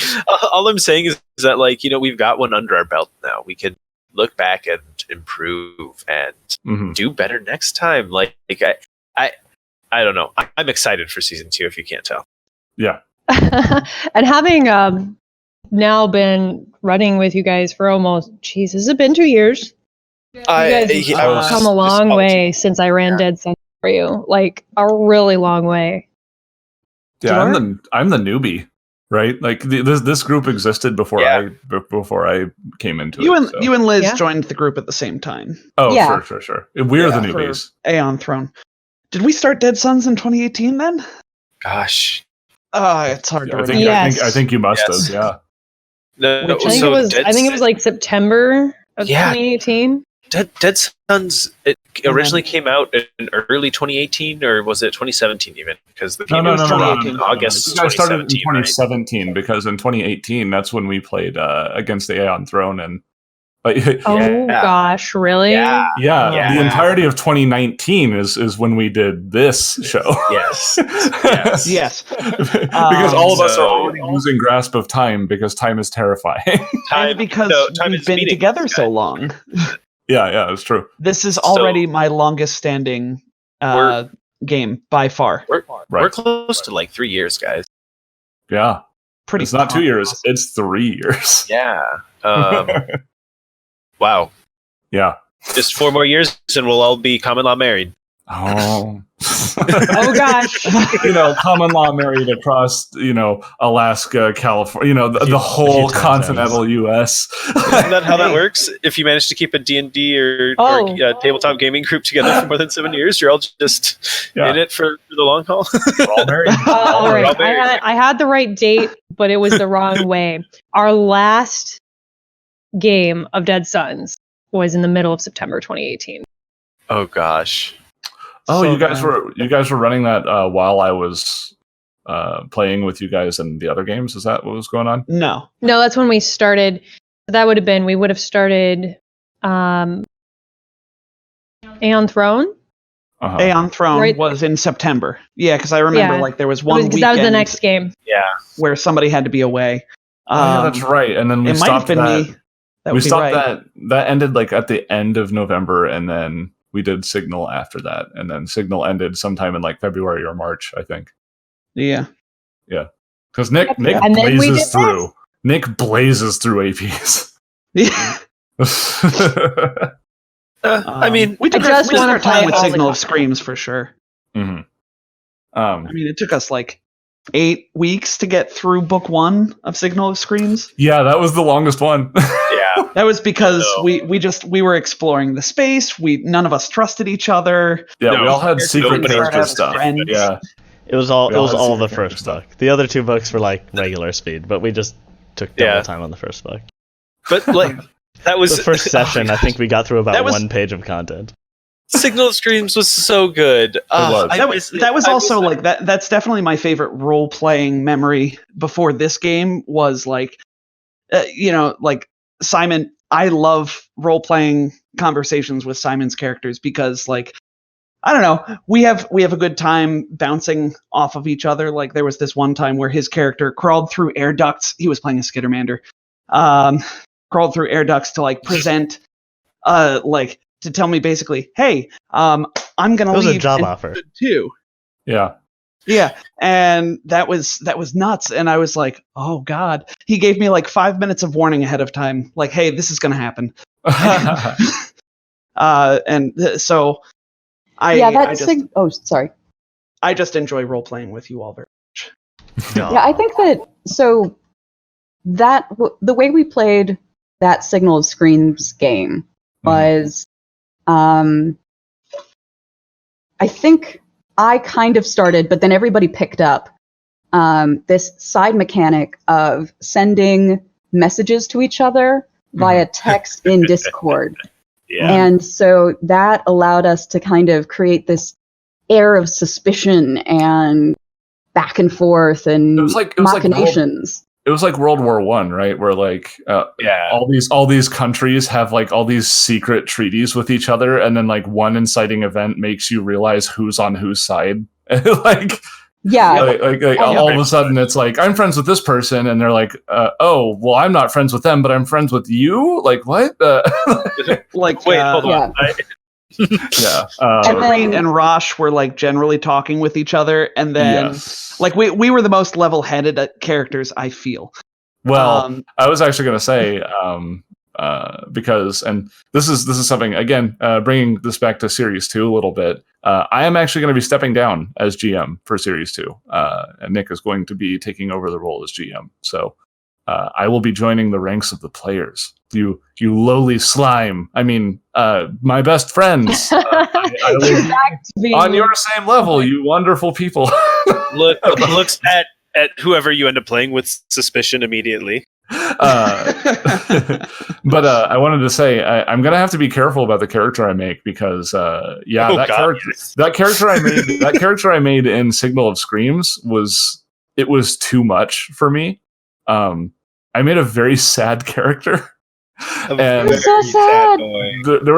All I'm saying is that, like, we've got one under our belt now. We can look back and improve and do better next time. Like I don't know. I'm excited for season 2, if you can't tell. Yeah. And having now been running with you guys for almost, has it been 2 years? You guys have come a long way since I ran Dead Sun for you. Like a really long way. Yeah, I'm the newbie, right? Like this group existed before I came into it. You and Liz joined the group at the same time. Oh, yeah. Sure. We're the newbies. Aeon Throne. Did we start Dead Suns in 2018 then? Gosh. It's hard to remember. I think you must have, yeah. No, I think it was like September of 2018. Dead Suns originally came out in early 2018, or was it 2017 even? Because the game was in August. You guys started in 2017, right? Because in 2018, that's when we played against the Aeon Throne, and gosh, really? Yeah. The entirety of 2019 is when we did this show. Yes. Because all of us are already losing grasp of time, because time is terrifying. Time we've been together so long. Yeah, it's true. This is already my longest standing game by far. We're close to like 3 years, guys. Yeah. It's not 2 years, it's 3 years. Yeah. Wow. Yeah. Just 4 more years and we'll all be common law married. Oh. Oh gosh. Common law married across, Alaska, California, the whole continental US. Isn't that how that works? If you manage to keep a D&D or tabletop gaming group together for more than 7 years, you're all just in it for the long haul. We're all married. All right. I had the right date, but it was the wrong way. Our last game of Dead Suns was in the middle of September 2018. Oh gosh. Oh, so you guys were running that while I was playing with you guys in the other games? Is that what was going on? No, that's when we started. We would have started Aeon Throne. Aeon Throne Right. was in September. Yeah, because I remember Yeah. like there was one Because that was the weekend next game. Yeah. where somebody had to be away. Oh yeah, that's right. And then we It might have stopped been that. me. That We would be stopped right. that ended like at the end of November, and then we did Signal after that, and then Signal ended sometime in like February or March, I think. Yeah. Because Nick And then we blazes did through. Nick blazes through APs. Yeah. I mean, we took I just wanna our time play with all the Signal of content. Screams for sure. Mhm. I mean, it took us like 8 weeks to get through book 1 of Signal of Screams. Yeah, that was the longest one. yeah. That was because No. we were exploring the space. None of us trusted each other. Yeah, No, we all had there's secret nobody character else stuff. friends. Yeah, It was all We all had the secret character first stuff. book. The other 2 books were like regular speed, but we just took double Yeah. time on the first book. But like that was The first session, I think we got through about That was- 1 page of content. Signal of Screams was so good. was. That was also like that. That's definitely my favorite role playing memory before this game was like, like Simon. I love role playing conversations with Simon's characters because like, I don't know, we have a good time bouncing off of each other. Like there was this one time where his character crawled through air ducts. He was playing a Skittermander. Crawled through air ducts to like present, like to tell me basically, hey, I'm gonna It was leave. a job and offer. too. yeah. Yeah, and that was nuts. And I was like, oh god. He gave me like 5 minutes of warning ahead of time, like, hey, this is gonna happen. So sorry. I just enjoy role playing with you all very much. Yeah, I think that the way we played that Signal of Screams game was, I think I kind of started, but then everybody picked up this side mechanic of sending messages to each other via text in Discord. Yeah. And so that allowed us to kind of create this air of suspicion and back and forth and It was like machinations. It was like World War One, right? Where like Yeah. all these countries have like all these secret treaties with each other, and then like one inciting event makes you realize who's on whose side. like Yeah. all of a sudden it's like, I'm friends with this person, and they're like, oh, well, I'm not friends with them, but I'm friends with you. Like what? Like, Wait, hold on. Yeah. And then- and Rosh were like generally talking with each other, and then yes. like we were the most level-headed characters, I feel. Well, I was actually going to say, because, and this is something, again, bringing this back to Series 2 a little bit, I am actually going to be stepping down as GM for Series 2, and Nick is going to be taking over the role as GM. So I will be joining the ranks of the players. You lowly slime. I mean, my best friends. I will be on your same level, you wonderful people. Looks at whoever you end up playing with suspicion immediately. But I wanted to say I'm gonna have to be careful about the character I make because that character I made in Signal of Screams was too much for me. I made a very sad character. And It's so sad. there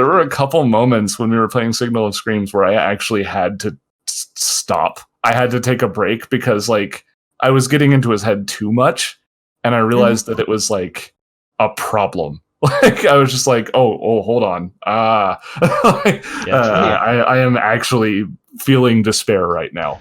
were a couple moments when we were playing Signal of Screams where I actually had to stop. I had to take a break because like I was getting into his head too much, and I realized that it was like a problem. Like I was just like, oh, hold on. I am actually feeling despair right now.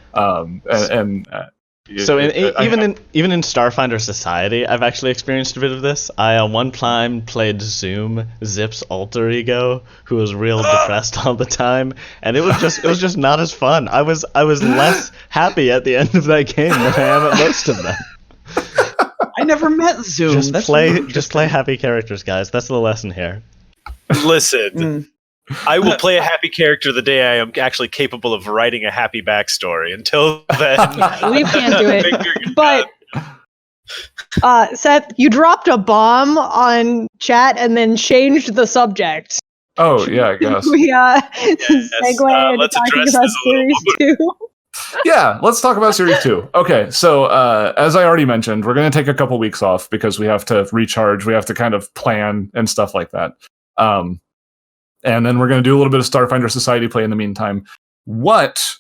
So even in Starfinder Society, I've actually experienced a bit of this. I one time played Zoom, Zip's alter ego, who was real depressed all the time, and it was just not as fun. I was less happy at the end of that game than I am at most of them. I never met Zoom. Just play happy characters, guys. That's the lesson here. Listen, I will play a happy character the day I am actually capable of writing a happy backstory. Until then, We can't do it. figure it But Seth, you dropped a bomb on chat and then changed the subject. Oh yeah, I guess. We segue into let's talking address about this a little series 2. Yeah, let's talk about Series 2. Okay, so as I already mentioned, we're going to take a couple weeks off because we have to recharge, we have to kind of plan and stuff like that. And then we're going to do a little bit of Starfinder Society play in the meantime. What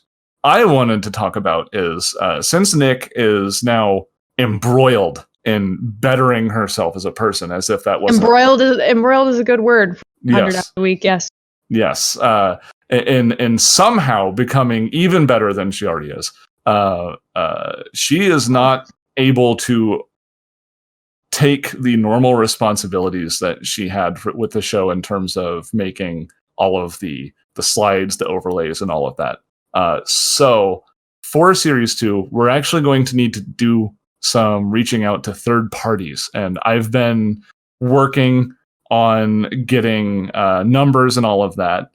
I wanted to talk about is, since Nick is now embroiled in bettering herself as a person, as if that wasn't... Embroiled is a good word for 100 hours a week, yes. Yes. In somehow becoming even better than she already is. She is not able to take the normal responsibilities that she had with the show in terms of making all of the slides, the overlays, and all of that. So for Series 2, we're actually going to need to do some reaching out to third parties. And I've been working on getting numbers and all of that.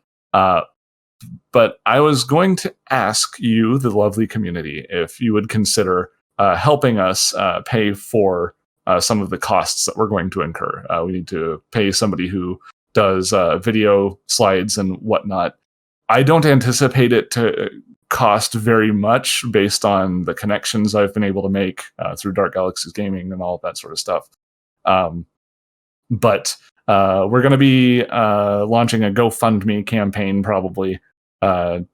But I was going to ask you, the lovely community, if you would consider helping us pay for some of the costs that we're going to incur. We need to pay somebody who does video slides and whatnot. I don't anticipate it to cost very much based on the connections I've been able to make through Dark Galaxies Gaming and all of that sort of stuff. But we're going to be launching a GoFundMe campaign probably. I'm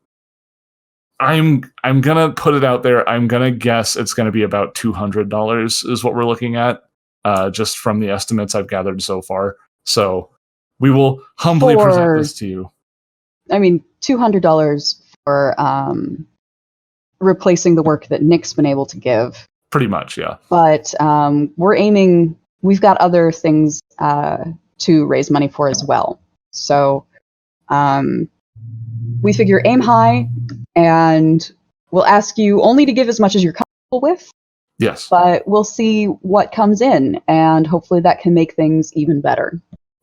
gonna put it out there. I'm gonna guess it's gonna be about $200 is what we're looking at, just from the estimates I've gathered so far. So we will humbly present this to you. I mean, $200 for replacing the work that Nick's been able to give. Pretty much, yeah. But we've got other things to raise money for as well. So we figure aim high, and we'll ask you only to give as much as you're comfortable with. Yes. But we'll see what comes in, and hopefully that can make things even better.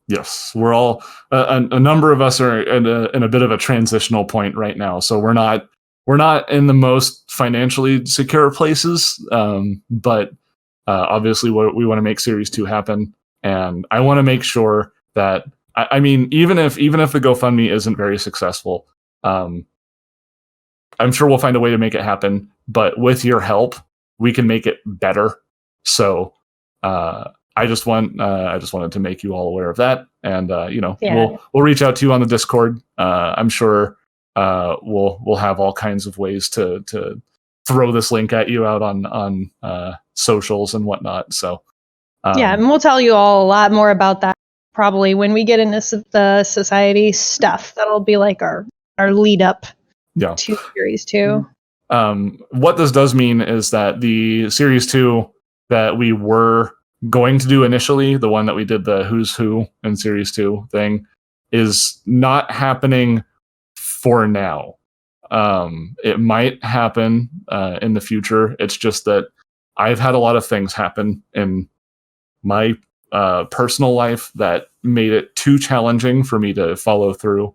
Yes, we're all a number of us are in a bit of a transitional point right now, so we're not in the most financially secure places, but obviously we want to make Series 2 happen, and I want to make sure that I mean even if the GoFundMe isn't very successful, I'm sure we'll find a way to make it happen. But with your help, we can make it better. So I just wanted to make you all aware of that, and we'll reach out to you on the Discord. I'm sure we'll have all kinds of ways to throw this link at you out on socials and whatnot. So and we'll tell you all a lot more about that probably when we get into the society stuff. That'll be like our lead up to Series 2. What this does mean is that the Series 2 that we were going to do initially, the one that we did the Who's Who in Series 2 thing, is not happening for now. It might happen in the future. It's just that I've had a lot of things happen in my personal life that made it too challenging for me to follow through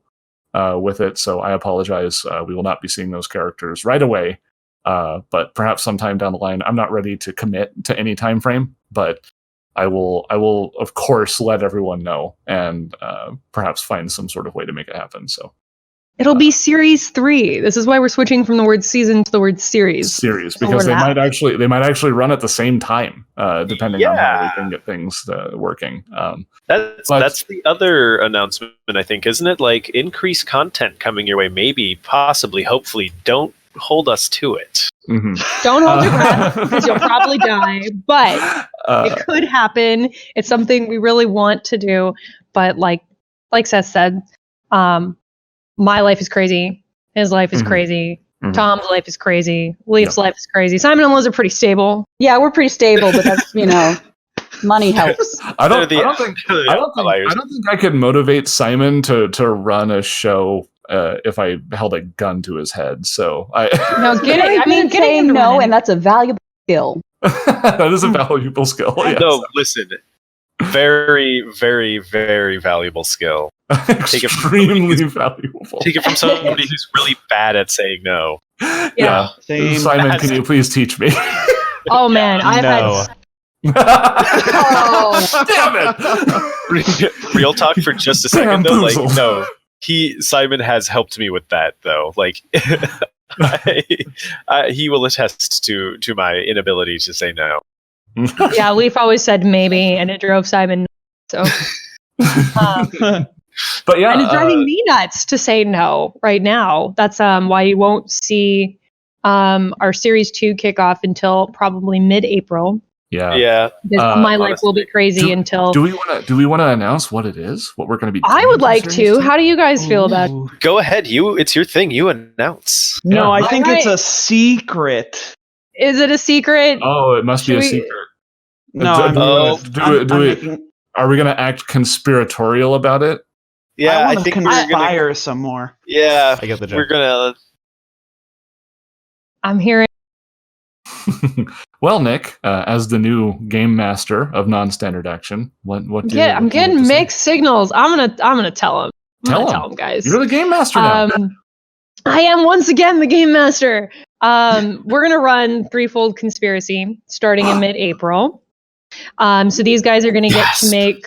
with it. So I apologize. We will not be seeing those characters right away. But perhaps sometime down the line. I'm not ready to commit to any time frame, but I will of course let everyone know, and perhaps find some sort of way to make it happen. So it'll be Series 3. This is why we're switching from the word season to the word series. Because they might actually run at the same time, depending on how we can get things working. That's the other announcement, I think, isn't it? Like, increased content coming your way, maybe, possibly, hopefully. Don't hold us to it. Mm-hmm. Don't hold your breath, because you'll probably die, but it could happen. It's something we really want to do, but like Seth said, my life is crazy. His life is crazy. Mm-hmm. Tom's life is crazy. Leaf's life is crazy. Simon and Liz are pretty stable. Yeah, we're pretty stable, but that's money helps. I don't think I could motivate Simon to run a show if I held a gun to his head. So getting no, and that's a valuable skill. That is a valuable skill. Yes. No, listen. Very, very, very valuable skill. Extremely valuable. Take it from somebody who's really bad at saying no. Yeah. Simon, can you please teach me? Oh man, I've had. Oh, damn it! Real talk for just a second though. Like, no, Simon has helped me with that though. Like, he will attest to my inability to say no. Yeah, Leaf always said maybe, and it drove Simon. So, But yeah, And it's driving me nuts to say no right now. That's why you won't see our Series 2 kickoff until probably mid-April. Yeah. Because my life will be crazy until... Do we want to announce what it is? What we're going to be doing? I would like to. How do you guys feel about it? Go ahead. It's your thing. You announce. No, I think Alright. it's a secret. Is it a secret? Oh, it must be Should a we- secret. No, Do it. Are we going to act conspiratorial about it? Yeah, I I want to think we're gonna. conspire some more. Yeah, I get the joke. we're gonna. I'm hearing... Well, Nick, as the new game master of non-standard action, what do you? I'm getting mixed signals. I'm gonna tell him. Tell him, guys. You're the game master now. I am once again the game master. We're gonna run Threefold Conspiracy starting in mid-April. So these guys are gonna get to make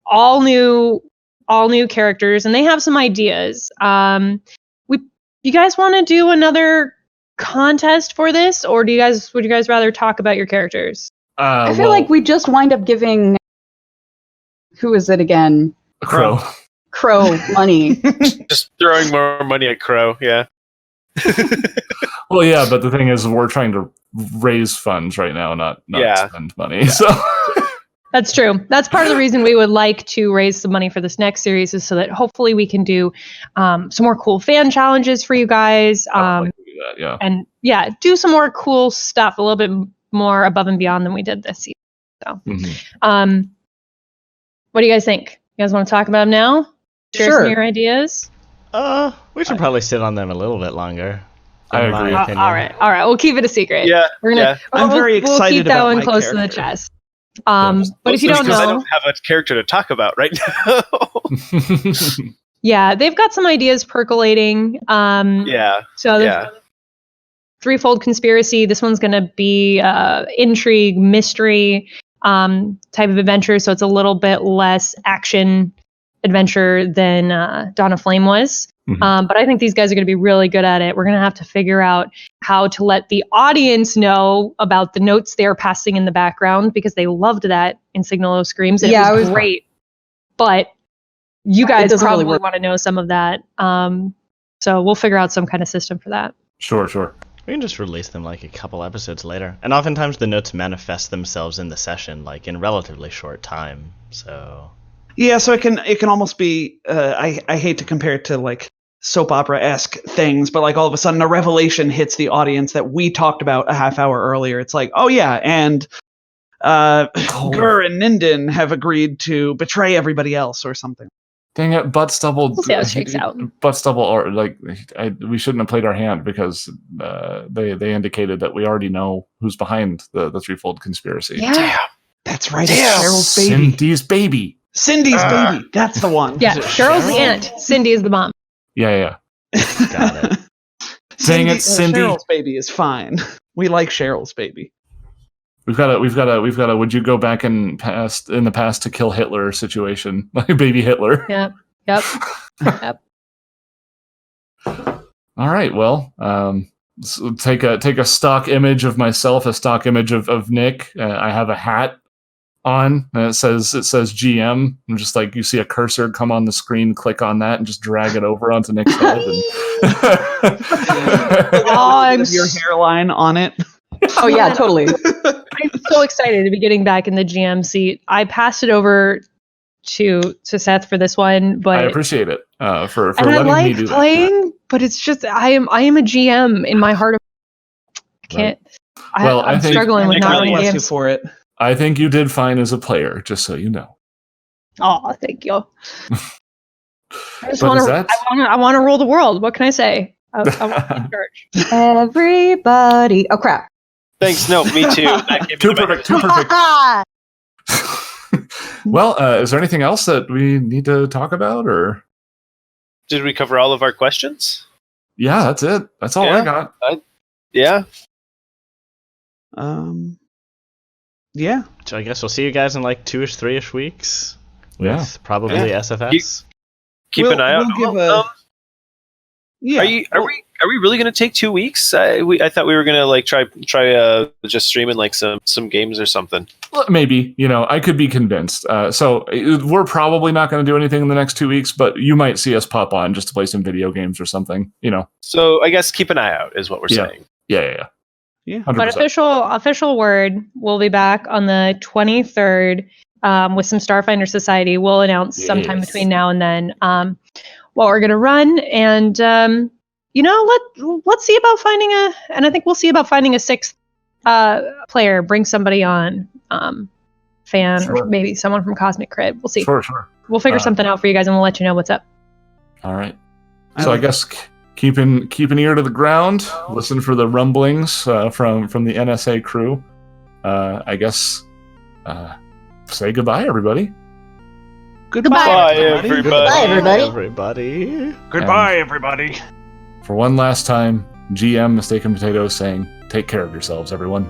all new characters, and they have some ideas. You guys want to do another contest for this, or would you guys rather talk about your characters? I feel like we just wind up giving, who is it again? Crow. Crow money. Just throwing more money at Crow. Yeah. Well, yeah, but the thing is, we're trying to raise funds right now, not spend money. So That's true. That's part of the reason we would like to raise some money for this next series, is so that hopefully we can do some more cool fan challenges for you guys. And do some more cool stuff, a little bit more above and beyond than we did this season. So, what do you guys think? You guys want to talk about them now? Share some of your ideas? We should probably sit on them a little bit longer. I agree. All right. We'll keep it a secret. Yeah. We're gonna. I'm very We'll excited keep that about one my close to the character. chest. But if you don't because I know, don't have a character to talk about right now. yeah, they've got some ideas percolating. Yeah. So Yeah. Threefold Conspiracy. This one's going to be intrigue, mystery type of adventure. So it's a little bit less action adventure than Dawn of Flame was. But I think these guys are going to be really good at it. We're going to have to figure out how to let the audience know about the notes they're passing in the background, because they loved that in Signal O Screams. And it was great. But you guys probably want to know some of that. So we'll figure out some kind of system for that. Sure. We can just release them like a couple episodes later. And oftentimes the notes manifest themselves in the session like in relatively short time. So yeah, so it can almost be I hate to compare it to like soap opera-esque things, but like all of a sudden a revelation hits the audience that we talked about a half hour earlier. It's like, oh yeah, and Gur and Ninden have agreed to betray everybody else or something. Dang it, Butt Stubble. We'll see how it shakes out. Butt Stubble, or we shouldn't have played our hand, because they indicated that we already know who's behind the Threefold Conspiracy. Yeah. Damn. That's right. Damn. It's Cheryl's baby. Cindy's baby. Cindy's baby. That's the one. Yeah, Cheryl's the aunt. Cindy is the mom. Yeah. got it. Dang it, Cindy. Cheryl's baby is fine. We like Cheryl's baby. We've got a would you go back in the past to kill Hitler situation. Like baby Hitler. Yep. All right, well, so take a stock image of myself, a stock image of Nick. I have a hat on, and it says GM. And just like you see a cursor come on the screen, click on that, and just drag it over onto Nick's head. Your hairline on it. Oh yeah, totally. I'm so excited to be getting back in the GM seat. I passed it over to Seth for this one, but I appreciate it for and letting I like me do playing, that. but it's just I am a GM in my heart. I can't. Right. Well, I'm I think struggling with Nick not really running bless you games. for it. I think you did fine as a player, just so you know. Oh, thank you. I just But want is to. that- I want to rule the world. What can I say? I want to be in charge. Everybody. Oh crap. Thanks. No, me too. That gave me Too the perfect. Well, is there anything else that we need to talk about, or? Did we cover all of our questions? Yeah, that's it. That's all I got. Yeah. Yeah. So I guess we'll see you guys in like 2-ish, 3-ish weeks. Yeah. With probably SFS. Keep an eye out. Yeah. Are we really gonna take 2 weeks? I thought we were gonna like try just streaming like some games or something. Well, maybe, I could be convinced. So we're probably not going to do anything in the next 2 weeks, but you might see us pop on just to play some video games or something. So I guess keep an eye out is what we're saying. Yeah. 100%. But official word, we'll be back on the 23rd with some Starfinder Society. We'll announce sometime between now and then what we're gonna run, and let's see about finding and I think we'll see about finding a 6th player. Bring somebody on, fan, or maybe someone from Cosmic Crib. We'll see. Sure. We'll figure something out for you guys, and we'll let you know what's up. All right. So I guess keep an ear to the ground. Listen for the rumblings from the NSA crew. I guess say goodbye, everybody. Goodbye, everybody. Goodbye, everybody. Goodbye, everybody. For one last time, GM Mistaken Potatoes saying, take care of yourselves, everyone.